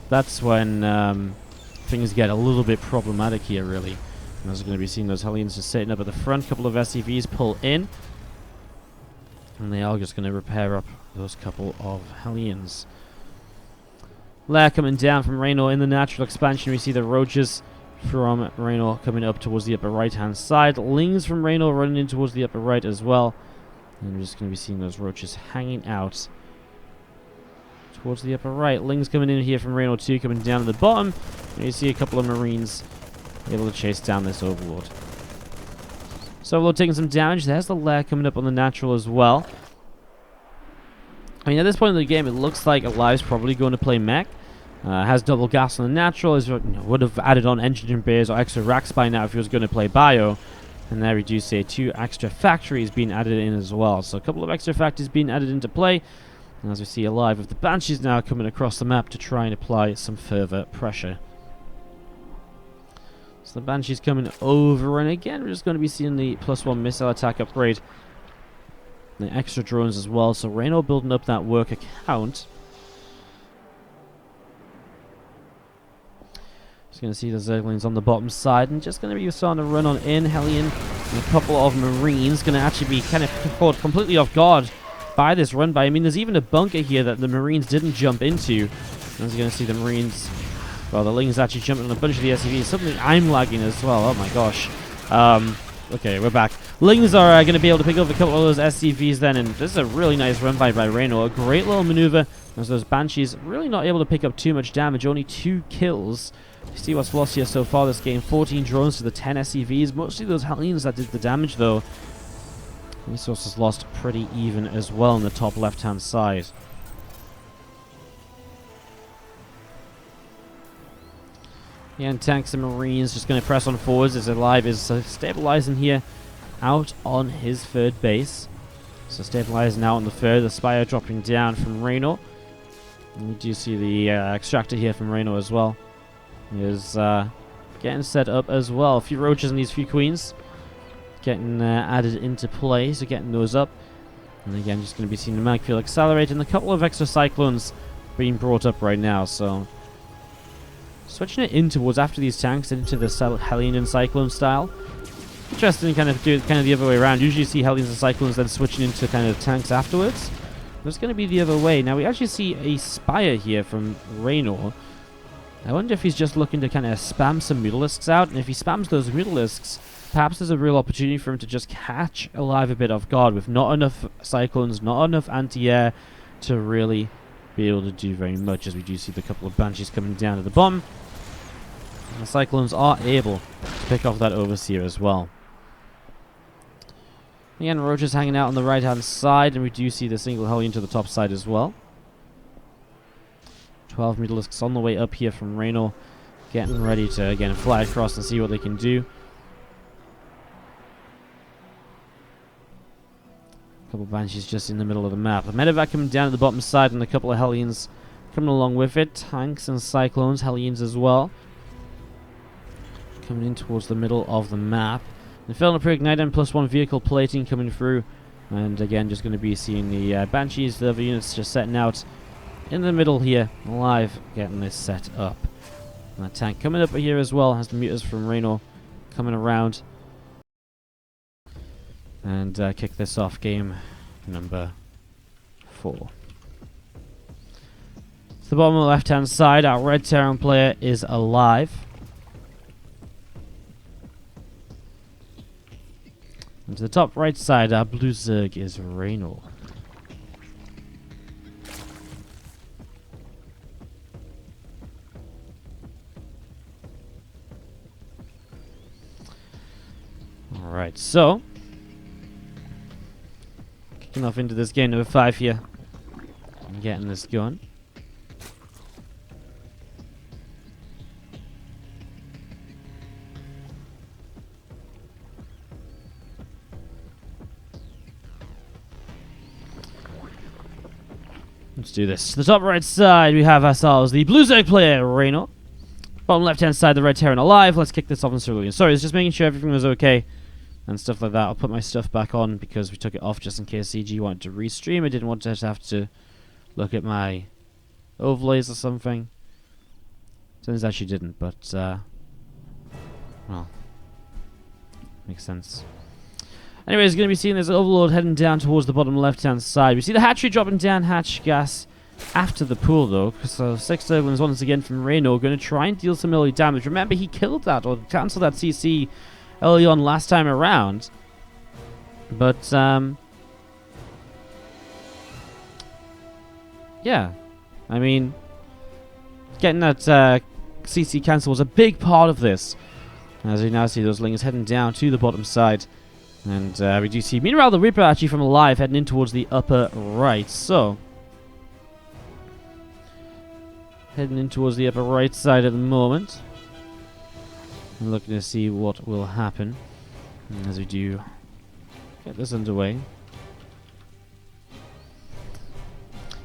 that's when things get a little bit problematic here, really. And as we're going to be seeing those Hellions just sitting up at the front. A couple of SCVs pull in. And they are just going to repair up those couple of Hellions. Lair coming down from Reynor in the natural expansion. We see the Roaches from Reynor coming up towards the upper right hand side. Lings from Reynor running in towards the upper right as well. And we're just going to be seeing those Roaches hanging out towards the upper right. Lings coming in here from Reynor 2 coming down to the bottom. And you see a couple of Marines able to chase down this Overlord. So Overlord taking some damage. There's the Lair coming up on the natural as well. I mean, at this point in the game, it looks like aLive's probably going to play mech. Has double gas on the natural. Would have added on engine bays or extra racks by now if he was going to play bio. And there we do see 2 extra factories being added in as well. So a couple of extra factories being added into play. And as we see aLive with the Banshees now coming across the map to try and apply some further pressure. So the Banshees coming over. And again, we're just going to be seeing the +1 missile attack upgrade. The extra drones as well, so Reynor building up that work account. Just going to see the Zerglings on the bottom side, and just going to be starting to run on in. Hellion and a couple of Marines going to actually be kind of caught completely off guard by this run by. I mean, there's even a bunker here that the Marines didn't jump into. And as you're going to see the Marines, well, the Lings actually jumping on a bunch of the SCVs. Something I'm lagging as well. Oh my gosh. Okay, we're back. Lings are going to be able to pick up a couple of those SCVs then, and this is a really nice run by Reynor. A great little maneuver, as those Banshees really not able to pick up too much damage, only 2 kills. You see what's lost here so far this game, 14 drones to the 10 SCVs, mostly those Hellions that did the damage though. Resources lost pretty even as well on the top left hand side. Yeah, and tanks and marines just going to press on forwards as aLive is stabilizing here out on his third base. So stabilizing out on the third, the Spire dropping down from Reynor. And we do see the extractor here from Reynor as well. He is getting set up as well. A few roaches and these few queens getting added into play, so getting those up. And again, just going to be seeing the mag field accelerate and a couple of extra cyclones being brought up right now. So switching it in towards after these tanks into the Hellion and Cyclone style. Interesting, kind of do it kind of the other way around. Usually you see Hellions and Cyclones then switching into kind of tanks afterwards. But it's going to be the other way. Now we actually see a Spire here from Reynor. I wonder if he's just looking to kind of spam some Mutalisks out, and if he spams those Mutalisks, perhaps there's a real opportunity for him to just catch aLive a bit off guard with not enough Cyclones, not enough anti-air to really be able to do very much, as we do see the couple of Banshees coming down to the bottom. And the Cyclones are able to pick off that Overseer as well. Again, Roach hanging out on the right hand side, and we do see the single Hellion to the top side as well. 12 Mutalisks on the way up here from Reynor, getting ready to again fly across and see what they can do. A couple of Banshees just in the middle of the map. The medevac coming down to the bottom side, and a couple of Hellions coming along with it. Tanks and Cyclones, Hellions as well, coming in towards the middle of the map. Infernal Pre-Igniter and +1 vehicle plating coming through. And again, just going to be seeing the Banshees, the other units just setting out in the middle here. aLive getting this set up. And that tank coming up here as well has the Mutas from Reynor coming around. And kick this off, game number 4. To the bottom of the left hand side, our red Terran player is aLive. And to the top right side, our blue Zerg is Reynor. Alright, so kicking off into this game number 5 here. And getting this going. Let's do this. To the top right side, we have ourselves the blue Zerg player, Reynor. Bottom left hand side, the red Terran aLive. Let's kick this off in Cerulean. Sorry, it's just making sure everything was okay and stuff like that. I'll put my stuff back on because we took it off just in case CG wanted to restream. I didn't want to have to look at my overlays or something. Turns out she didn't, but well, makes sense. Anyways, going to be seeing this Overlord heading down towards the bottom left-hand side. We see the hatchery dropping down hatch gas after the pool, though. So 6 Zerglings once again from Reynor, going to try and deal some early damage. Remember, he killed that, or cancelled that CC early on last time around. But, yeah. I mean, getting that CC cancel was a big part of this. As we now see those Lings heading down to the bottom side. And we do see, meanwhile, the Reaper actually from aLive heading in towards the upper right. So, heading in towards the upper right side at the moment. I'm looking to see what will happen as we do get this underway.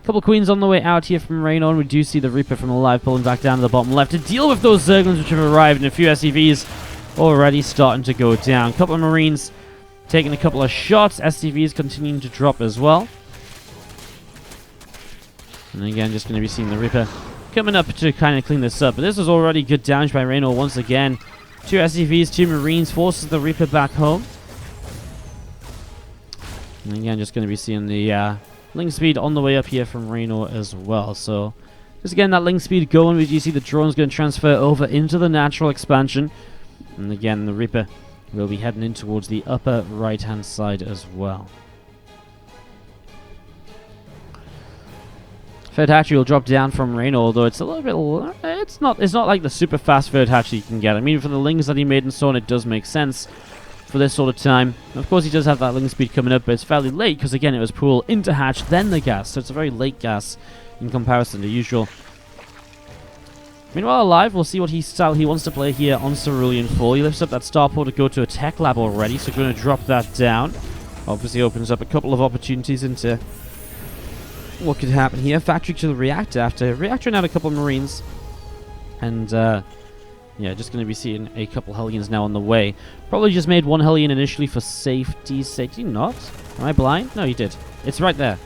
Couple of Queens on the way out here from Reynor, and we do see the Reaper from aLive pulling back down to the bottom left to deal with those Zerglings which have arrived, and a few SCVs already starting to go down. Couple of Marines taking a couple of shots. SCVs continuing to drop as well. And again, just going to be seeing the Reaper coming up to kind of clean this up. But this was already good damage by Reynor once again. 2 SCVs, 2 Marines, forces the Reaper back home. And again, just going to be seeing the Ling speed on the way up here from Reynor as well. So, just again, that Ling speed going. We do see the drone's going to transfer over into the natural expansion. And again, the Reaper We'll be heading in towards the upper right-hand side as well. Third hatchery will drop down from Reynor, although it's a little bit... It's not like the super fast third hatchery you can get. I mean, for the lings that he made and so on, it does make sense for this sort of time. Of course, he does have that ling speed coming up, but it's fairly late because, again, it was pool into hatch, then the gas. So it's a very late gas in comparison to usual. Meanwhile, aLive, we'll see what style he wants to play here on Cerulean 4. He lifts up that starport to go to a tech lab already, so going to drop that down. Obviously opens up a couple of opportunities into what could happen here. Factory to the reactor after reactoring out a couple of Marines. And, yeah, just going to be seeing a couple Hellions now on the way. Probably just made one Hellion initially for safety's sake. Did he not? Am I blind? No, he did. It's right there.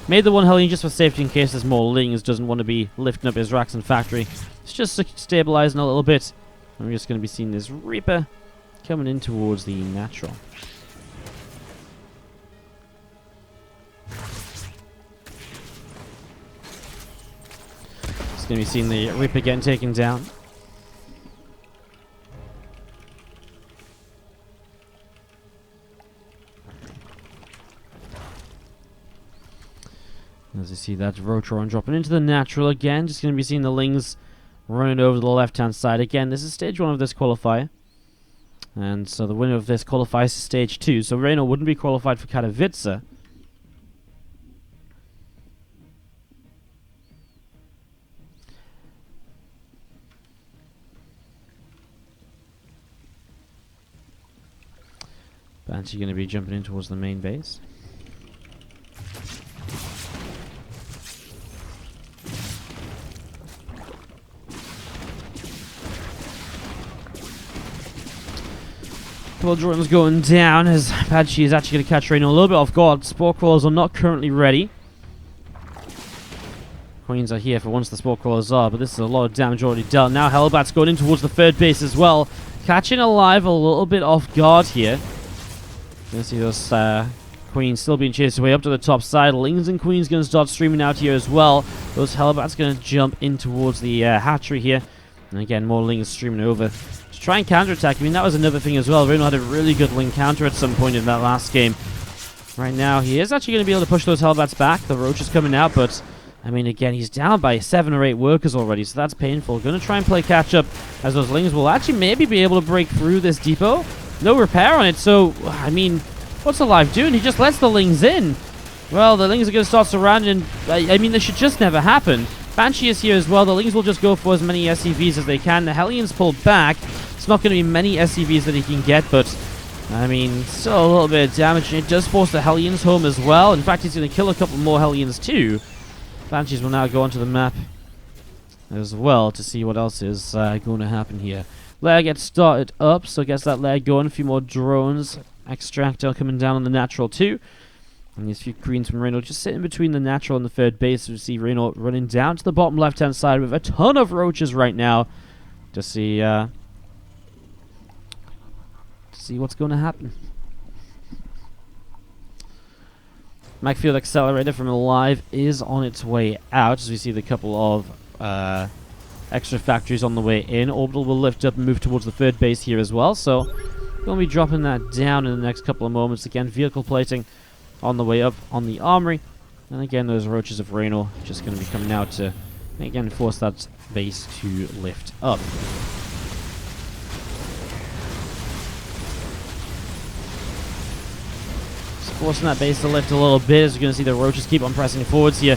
Made the one Hellion just for safety in case there's more lings. Doesn't want to be lifting up his racks and factory. It's just stabilizing a little bit. And we're just going to be seeing this Reaper coming in towards the natural. Just going to be seeing the Reaper getting taken down. As you see that Rotron dropping into the natural again. Just going to be seeing the lings running over to the left-hand side. Again, this is stage 1 of this qualifier. And so the winner of this qualifies to stage 2. So Reynor wouldn't be qualified for Katowice. Banshee going to be jumping in towards the main base. Couple of drones going down as Banshee is actually going to catch Reynor a little bit off guard. Spore crawlers are not currently ready. Queens are here for once the spore crawlers are, but this is a lot of damage already done. Now Hellbat's going in towards the third base as well. Catching aLive a little bit off guard here. You see those Queens still being chased away up to the top side. Lings and Queens going to start streaming out here as well. Those Hellbats going to jump in towards the hatchery here. And again, more Lings streaming over. To try and counterattack. I mean, that was another thing as well. Reynor had a really good Ling counter at some point in that last game. Right now, he is actually going to be able to push those Hellbats back. The Roach is coming out, but I mean, again, he's down by 7 or 8 workers already, so that's painful. Going to try and play catch-up as those Lings will actually maybe be able to break through this depot. No repair on it, so, I mean, what's aLive doing? He just lets the Lings in. Well, the Lings are going to start surrounding. I mean, this should just never happen. Banshee is here as well. The Lings will just go for as many SCVs as they can. The Hellions pull back. It's not going to be many SCVs that he can get, but, I mean, still a little bit of damage. It does force the Hellions home as well. In fact, he's going to kill a couple more Hellions too. Banshees will now go onto the map as well to see what else is going to happen here. Lair gets started up, so gets that lair going. A few more drones. Extractor coming down on the natural too. And these few greens from Reynor just sitting between the natural and the third base. We see Reynor running down to the bottom left-hand side with a ton of roaches right now to see what's going to happen. Macfield Accelerator from aLive is on its way out as we see the couple of extra factories on the way in. Orbital will lift up and move towards the third base here as well, so we'll be dropping that down in the next couple of moments. Again, vehicle plating on the way up on the armory, and again those roaches of Reynor just going to be coming out to again force that base to lift up. Forcing that base to lift a little bit as we're going to see the roaches keep on pressing forwards here.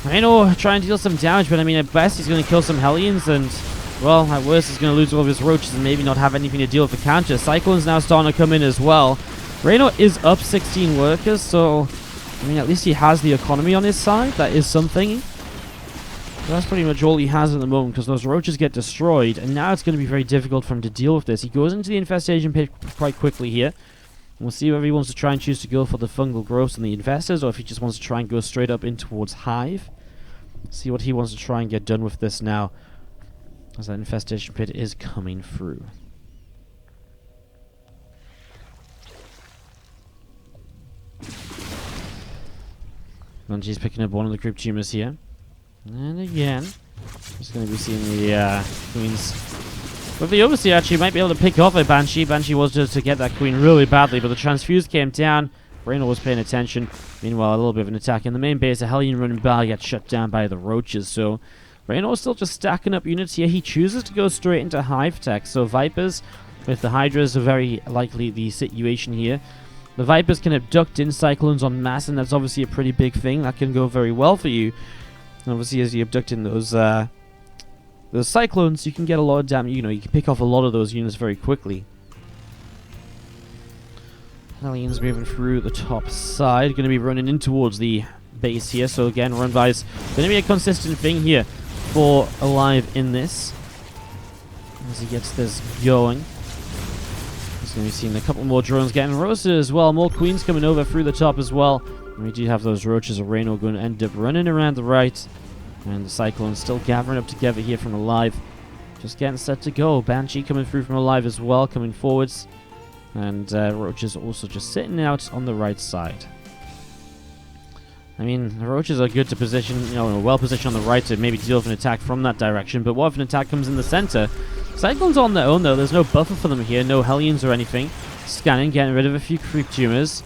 Reynor trying to deal some damage, but I mean at best he's going to kill some Hellions, and well, at worst he's going to lose all of his roaches and maybe not have anything to deal with the counter. Cyclone's now starting to come in as well. Reynor is up 16 workers, so I mean at least he has the economy on his side. That is something. But that's pretty much all he has at the moment because those roaches get destroyed, and now it's going to be very difficult for him to deal with this. He goes into the infestation pit quite quickly here. We'll see whether he wants to try and choose to go for the fungal growths and the infestors, or if he just wants to try and go straight up in towards Hive. See what he wants to try and get done with this now, as that infestation pit is coming through. Bungie's picking up one of the group tumors here. And again, just going to be seeing the Queens With the Overseer, actually, might be able to pick off a Banshee. Banshee was just to get that Queen really badly, but the Transfuse came down. Reynor was paying attention. Meanwhile, a little bit of an attack in the main base. A Hellion running by gets shut down by the Roaches, so Reynor still just stacking up units here. He chooses to go straight into Hive Tech, so Vipers with the Hydras are very likely the situation here. The Vipers can abduct in Cyclones en masse, and that's obviously a pretty big thing. That can go very well for you. And obviously, as you abduct in those Cyclones, you can get a lot of damage. You know, you can pick off a lot of those units very quickly. Hellions moving through the top side. Going to be running in towards the base here. So again, run by's going to be a consistent thing here for aLive in this. As he gets this going. He's going to be seeing a couple more drones getting roasted as well. More Queens coming over through the top as well. And we do have those Roaches of Reynor going to end up running around the right. And the Cyclones still gathering up together here from aLive. Just getting set to go. Banshee coming through from aLive as well, coming forwards. And Roaches also just sitting out on the right side. I mean, the Roaches are good to position, you know, well positioned on the right to maybe deal with an attack from that direction. But what if an attack comes in the center? Cyclones on their own, though. There's no buffer for them here. No Hellions or anything. Scanning, getting rid of a few creep tumors.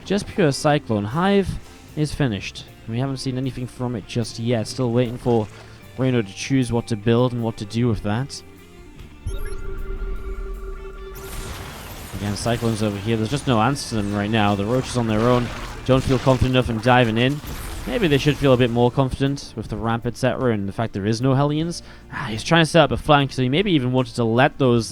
Just pure Cyclone. Hive is finished. We haven't seen anything from it just yet. Still waiting for Reynor to choose what to build and what to do with that. Again, Cyclones over here. There's just no answer to them right now. The Roaches on their own don't feel confident enough in diving in. Maybe they should feel a bit more confident with the ramp, etc., and the fact there is no Hellions. He's trying to set up a flank, so he maybe even wanted to let those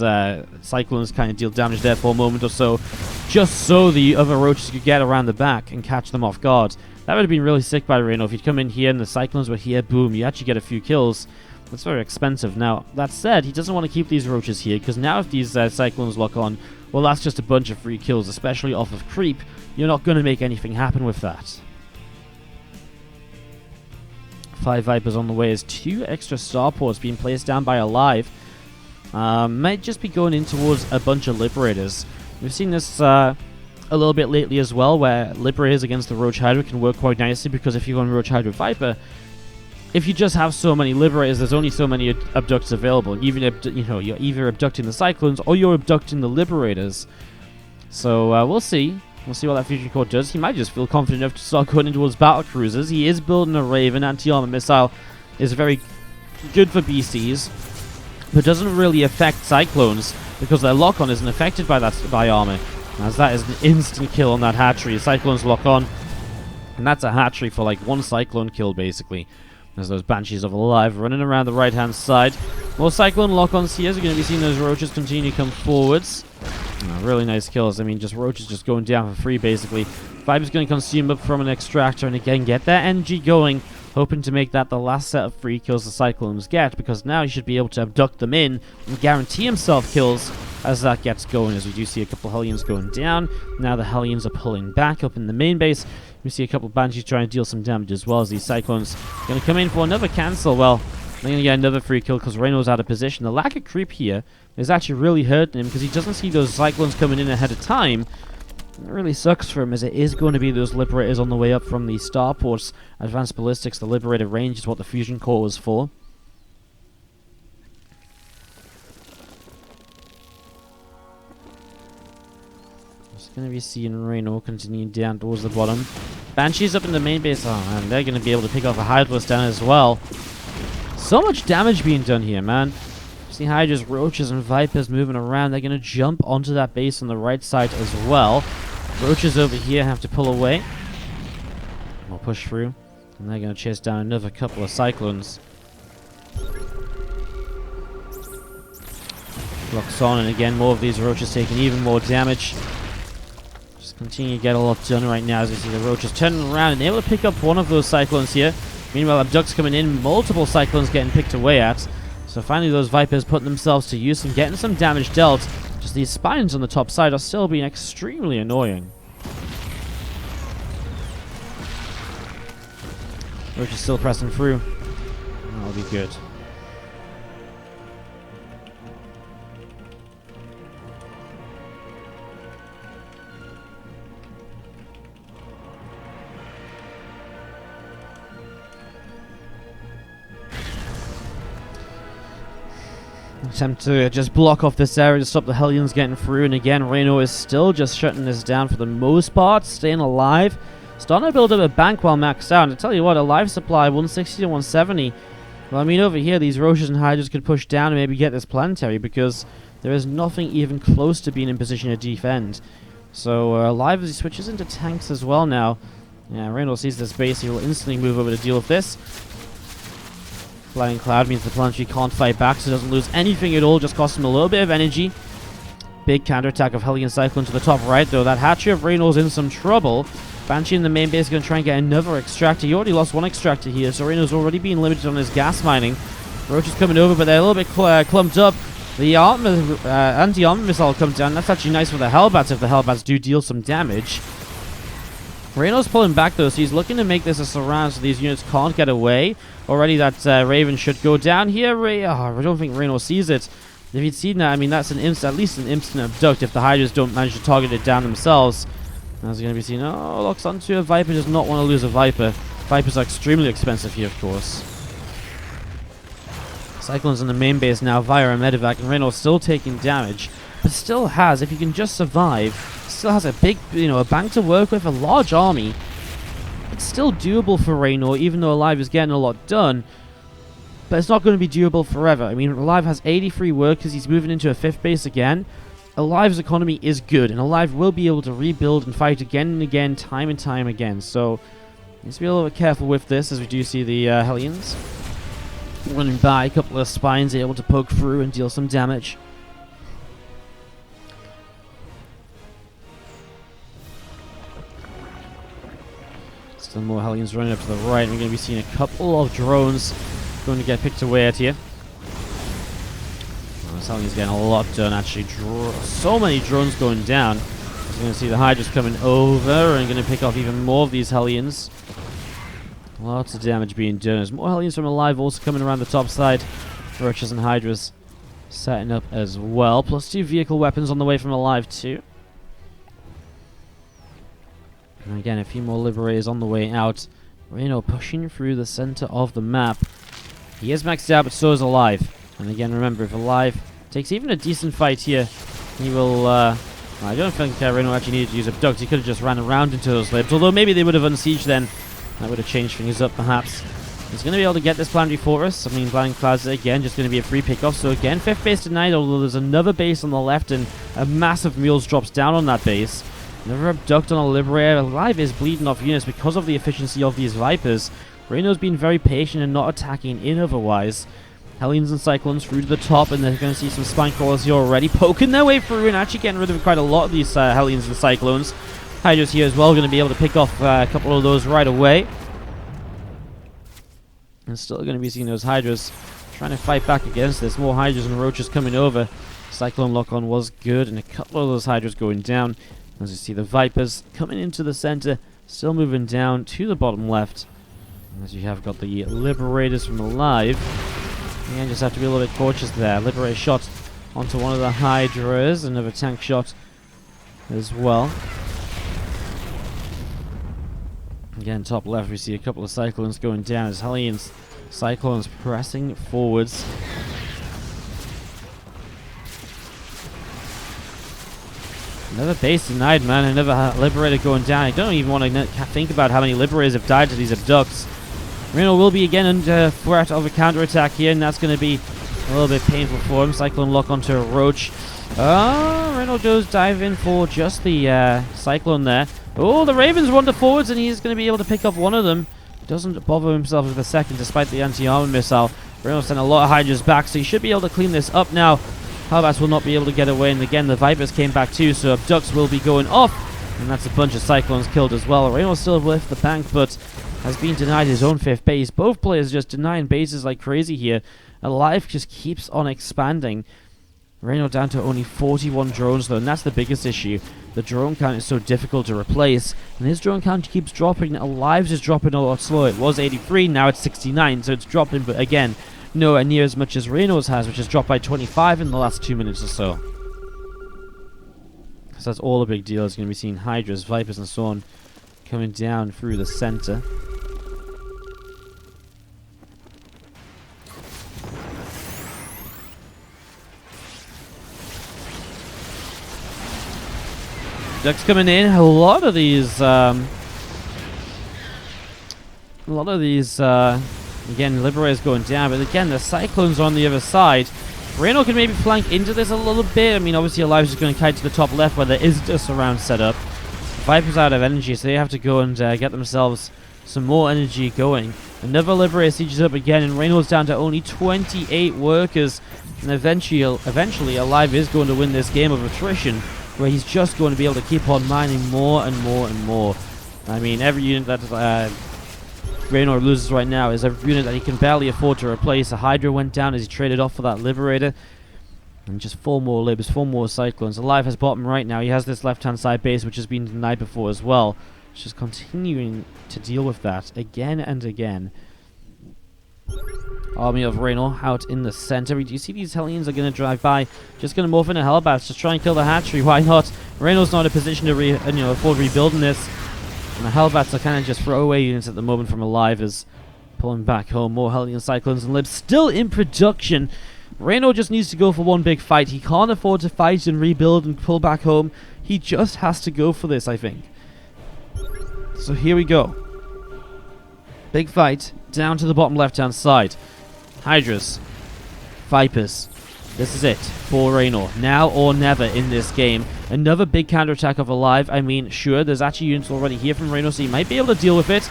Cyclones kind of deal damage there for a moment or so, just so the other Roaches could get around the back and catch them off guard. That would have been really sick by Reynor. If you'd come in here and the Cyclones were here, boom, you actually get a few kills. That's very expensive. Now, that said, he doesn't want to keep these Roaches here, because now if these Cyclones lock on, well, that's just a bunch of free kills, especially off of creep. You're not going to make anything happen with that. 5 Vipers on the way as 2 extra starports being placed down by aLive. Might just be going in towards a bunch of Liberators. We've seen this a little bit lately as well, where Liberators against the Roach Hydra can work quite nicely, because if you go on Roach Hydra Viper, if you just have so many Liberators, there's only so many abducts available. Even you're either abducting the Cyclones or you're abducting the Liberators. So we'll see. We'll see what that fusion core does. He might just feel confident enough to start going in towards battle cruisers. He is building a Raven. Anti-armor missile is very good for BCs, but doesn't really affect Cyclones because their lock-on isn't affected by armor. As that is an instant kill on that hatchery. Cyclones lock on, and that's a hatchery for like 1 Cyclone kill basically. There's those Banshees of aLive running around the right-hand side. More Cyclone lock-ons here. So you're going to be seeing those Roaches continue to come forwards. Really nice kills. I mean, just Roaches just going down for free, basically. Viper's going to consume up from an Extractor and again get that energy going, hoping to make that the last set of free kills the Cyclones get, because now he should be able to abduct them in and guarantee himself kills as that gets going, as we do see a couple Hellions going down. Now the Hellions are pulling back up in the main base. We see a couple Banshees trying to deal some damage as well, as these Cyclones are going to come in for another cancel. Well, they're going to get another free kill because Reynor's out of position. The lack of creep here is actually really hurting him because he doesn't see those Cyclones coming in ahead of time. It really sucks for him, as it is going to be those Liberators on the way up from the starports. Advanced Ballistics, the Liberator range is what the fusion core was for. Just going to be seeing Reynor continuing down towards the bottom. Banshees up in the main base. Oh man, they're going to be able to pick off a Hydras down as well. So much damage being done here, man. See Hydras, Roaches, and Vipers moving around. They're going to jump onto that base on the right side as well. Roaches over here have to pull away. We'll push through. And they're going to chase down another couple of Cyclones. Locks on, and again, more of these Roaches taking even more damage. Just continue to get a lot done right now as you see the Roaches turning around and able to pick up one of those Cyclones here. Meanwhile, Abducts coming in, multiple Cyclones getting picked away at. So finally those Vipers putting themselves to use and getting some damage dealt. Just these spines on the top side are still being extremely annoying. Roach is still pressing through. That'll be good. Attempt to just block off this area to stop the Hellions getting through. And again, Reynor is still just shutting this down for the most part, staying alive. Starting to build up a bank while maxed out. And to tell you what, a life supply 160 to 170. Well, I mean, over here, these Roaches and Hydras could push down and maybe get this planetary, because there is nothing even close to being in position to defend. So, aLive as he switches into tanks as well now. Yeah, Reynor sees this base, he will instantly move over to deal with this. Flying Cloud means the planetary can't fight back, so it doesn't lose anything at all, just costs him a little bit of energy. Big counterattack of Hellion Cyclone to the top right, though. That Hatcher of Reynor's in some trouble. Banshee in the main base is going to try and get another extractor. He already lost one extractor here, so Reynor's already being limited on his gas mining. Roach is coming over, but they're a little bit clumped up. The anti-armor missile comes down. That's actually nice for the Hellbats if the Hellbats do deal some damage. Reynor's pulling back though, so he's looking to make this a surround so these units can't get away. Already that Raven should go down here. I don't think Reynor sees it. If he'd seen that, I mean, that's at least an instant abduct if the Hydras don't manage to target it down themselves. As you're going to be seen, oh, locks onto a Viper, does not want to lose a Viper. Vipers are extremely expensive here, of course. Cyclone's in the main base now via a medevac, and Reynor's still taking damage, but still has, if he can just survive, still has a big, a bank to work with, a large army. It's still doable for Reynor, even though aLive is getting a lot done, but it's not going to be doable forever. I mean, aLive has 83 workers, he's moving into a 5th base again. aLive's economy is good, and aLive will be able to rebuild and fight again and again, time and time again, so let's be a little bit careful with this, as we do see the Hellions running by. A couple of spines able to poke through and deal some damage. Still more Hellions running up to the right. We're going to be seeing a couple of drones going to get picked away at here. This Hellions getting a lot done, actually. So many drones going down. We're going to see the Hydras coming over and going to pick off even more of these Hellions. Lots of damage being done. There's more Hellions from aLive also coming around the top side. Roaches and Hydras setting up as well. Plus 2 vehicle weapons on the way from aLive too. And again, a few more Liberators on the way out. Reynor pushing through the center of the map. He is maxed out, but so is aLive. And again, remember, if aLive takes even a decent fight here, he will... I don't think Reynor actually needed to use Abduct. He could have just ran around into those Libs. Although maybe they would have unsieged then. That would have changed things up, perhaps. He's going to be able to get this planetary fortress. I mean, Blinding Clouds, again, just going to be a free pick-off. So again, 5th base denied, although there's another base on the left, and a massive Mules drops down on that base. Another Abduct on a Liberator. aLive is bleeding off units because of the efficiency of these Vipers. Reynor's been very patient and not attacking in otherwise. Hellions and Cyclones through to the top, and they're going to see some Spine Crawlers here already, poking their way through and actually getting rid of quite a lot of these Hellions and Cyclones. Hydras here as well, going to be able to pick off a couple of those right away. And still going to be seeing those Hydras trying to fight back against this. More Hydras and Roaches coming over. Cyclone lock-on was good, and a couple of those Hydras going down. As you see the Vipers coming into the center, still moving down to the bottom left. As you have got the Liberators from aLive. Again, just have to be a little bit cautious there. Liberator shot onto one of the Hydras, another tank shot as well. Again, top left, we see a couple of Cyclones going down as Hellions, Cyclones pressing forwards. Another base denied, man. Another Liberator going down. I don't even want to think about how many Liberators have died to these Abducts. Reynor will be again under threat of a counterattack here, and that's going to be a little bit painful for him. Cyclone lock onto a Roach. Reynor does dive in for just the Cyclone there. Oh, the Ravens wander forwards, and he's going to be able to pick up one of them. Doesn't bother himself with the second, despite the anti-armor missile. Reynor sent a lot of Hydras back, so he should be able to clean this up now. Hellbats will not be able to get away, and again, the Vipers came back too, so Abducts will be going off. And that's a bunch of Cyclones killed as well. Reynor still with the bank, but has been denied his own 5th base. Both players just denying bases like crazy here. aLive just keeps on expanding. Reynor down to only 41 drones though, and that's the biggest issue. The drone count is so difficult to replace, and his drone count keeps dropping. aLive's is dropping a lot slower. It was 83, now it's 69, so it's dropping, but again, nowhere near as much as Reynor's has, which has dropped by 25 in the last 2 minutes or so. So that's all a big deal. Is going to be seeing Hydras, Vipers, and so on coming down through the center. Ducks coming in. A lot of these, again, Liberators going down, but again, the Cyclones on the other side. Reynor can maybe flank into this a little bit. I mean, obviously, aLive is going to kite to the top left where there is a surround set up. Viper's out of energy, so they have to go and get themselves some more energy going. Another Liberator sieges up again, and Reynor's down to only 28 workers. And eventually, aLive is going to win this game of attrition, where he's just going to be able to keep on mining more and more and more. I mean, every unit that Reynor loses right now is a unit that he can barely afford to replace. A Hydra went down as he traded off for that Liberator. And just 4 more Libs, 4 more Cyclones. aLive has bottom right now. He has this left-hand side base, which has been denied before as well. It's just continuing to deal with that again and again. Army of Reynor out in the center. Do you see these Hellions are going to drive by? Just going to morph into Hellbats. Just try and kill the hatchery. Why not? Reynor's not in a position to afford rebuilding this. And the Hellbats are kind of just throwaway units at the moment from aLive as pulling back home. More Hellion Cyclones and Libs still in production. Reynor just needs to go for one big fight. He can't afford to fight and rebuild and pull back home. He just has to go for this, I think. So here we go. Big fight down to the bottom left-hand side. Hydras. Vipers. This is it for Reynor. Now or never in this game. Another big counterattack of aLive. I mean, sure, there's actually units already here from Reynor, so he might be able to deal with it.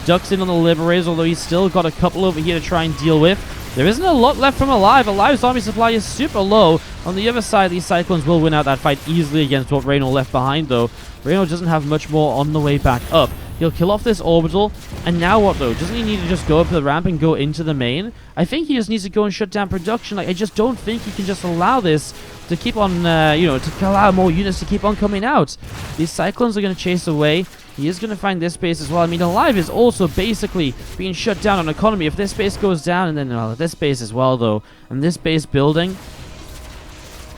Ducks in on the Liberators, although he's still got a couple over here to try and deal with. There isn't a lot left from aLive. aLive's army supply is super low. On the other side, these Cyclones will win out that fight easily against what Reynor left behind, though. Reynor doesn't have much more on the way back up. He'll kill off this orbital. And now what, though? Doesn't he need to just go up the ramp and go into the main? I think he just needs to go and shut down production. Like, I just don't think he can just allow this to keep on, to allow more units to keep on coming out. These Cyclones are going to chase away. He is going to find this base as well. I mean, aLive is also basically being shut down on economy. If this base goes down, and then this base as well, though, and this base building,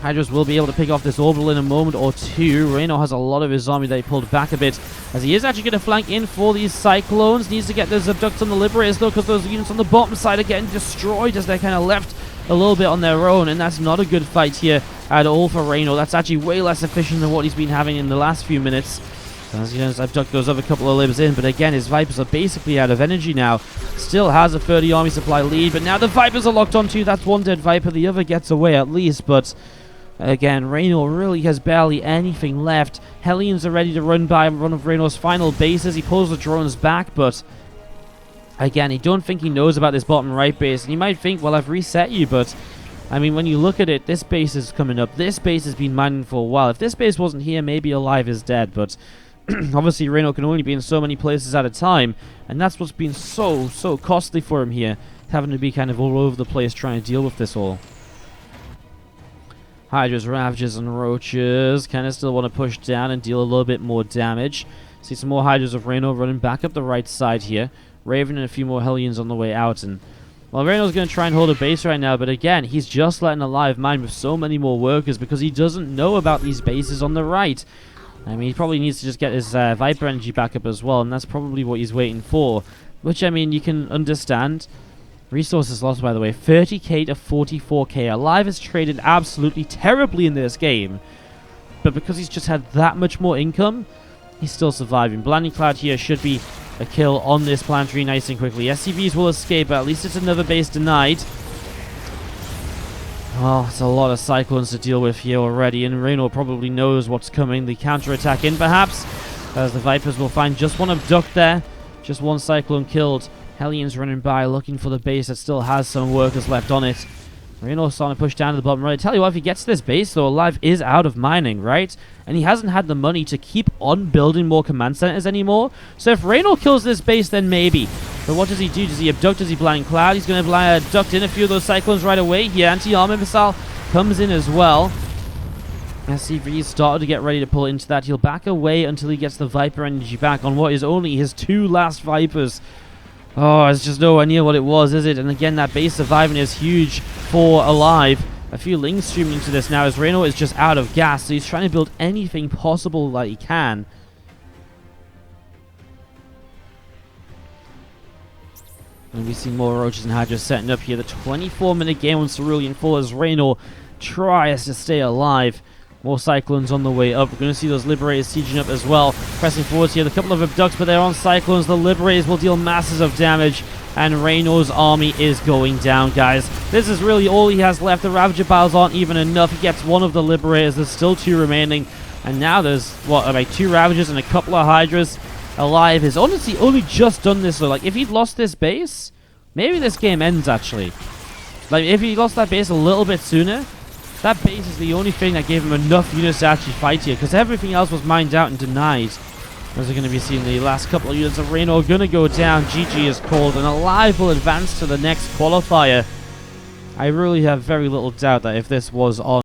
Hydras will be able to pick off this orbital in a moment or two. Reynor has a lot of his army that he pulled back a bit, as he is actually going to flank in for these Cyclones. Needs to get those abducts on the Liberators, though, because those units on the bottom side are getting destroyed as they're kind of left a little bit on their own, and that's not a good fight here at all for Reynor. That's actually way less efficient than what he's been having in the last few minutes. As he does abduct those other couple of Libs in, but again, his Vipers are basically out of energy now. Still has a 30 army supply lead, but now the Vipers are locked onto. That's one dead Viper. The other gets away at least, but again, Reynor really has barely anything left. Hellions are ready to run by one of Reynor's final bases. He pulls the drones back, but again, I don't think he knows about this bottom right base. And you might think, well, I've reset you, but I mean, when you look at it, this base is coming up. This base has been mining for a while. If this base wasn't here, maybe aLive is dead, but obviously Reynor can only be in so many places at a time, and that's what's been so costly for him here, having to be kind of all over the place trying to deal with this all. Hydras, Ravages, and Roaches kind of still want to push down and deal a little bit more damage. See some more Hydras of Reynor running back up the right side here. Raven and a few more Hellions on the way out, and well, Reynor's going to try and hold a base right now, but again, he's just letting aLive mine with so many more workers because he doesn't know about these bases on the right. I mean, he probably needs to just get his Viper energy back up as well, and that's probably what he's waiting for. Which, I mean, you can understand. Resources lost, by the way. 30k to 44k. aLive has traded absolutely terribly in this game. But because he's just had that much more income, he's still surviving. Blinding Cloud here should be a kill on this planetary nice and quickly. SCVs will escape, but at least it's another base denied. Well, it's a lot of Cyclones to deal with here already, and Reynor probably knows what's coming. The counterattack in, perhaps, as the Vipers will find just one abduct there. Just one Cyclone killed. Hellions running by, looking for the base that still has some workers left on it. Reynor's starting to push down to the bottom right. I tell you what, if he gets to this base, though, aLive is out of mining, right? And he hasn't had the money to keep on building more command centers anymore. So if Reynor kills this base, then maybe. But what does he do? Does he abduct? Does he blind cloud? He's going to abduct in a few of those Cyclones right away. Here, anti-armor missile comes in as well. SCV's started to get ready to pull into that. He'll back away until he gets the Viper energy back on what is only his 2 last Vipers. Oh, it's just nowhere near what it was, is it? And again, that base surviving is huge for aLive. A few Lings streaming into this now as Reynor is just out of gas, so he's trying to build anything possible that he can. And we see more Roaches and Hydras setting up here. The 24-minute game on Cerulean 4 as Reynor tries to stay alive. More Cyclones on the way up. We're going to see those Liberators sieging up as well. Pressing forwards here. A couple of Abducts, but they're on Cyclones. The Liberators will deal masses of damage. And Reynor's army is going down, guys. This is really all he has left. The Ravager Piles aren't even enough. He gets one of the Liberators. There's still 2 remaining. And now there's, what, like 2 Ravagers and a couple of Hydras. aLive has honestly only just done this, though. Like, if he'd lost this base, maybe this game ends, actually. Like, if he lost that base a little bit sooner, that base is the only thing that gave him enough units to actually fight here, because everything else was mined out and denied. As we're going to be seeing the last couple of units of Reynor going to go down. GG is called, and aLive will advance to the next qualifier. I really have very little doubt that if this was on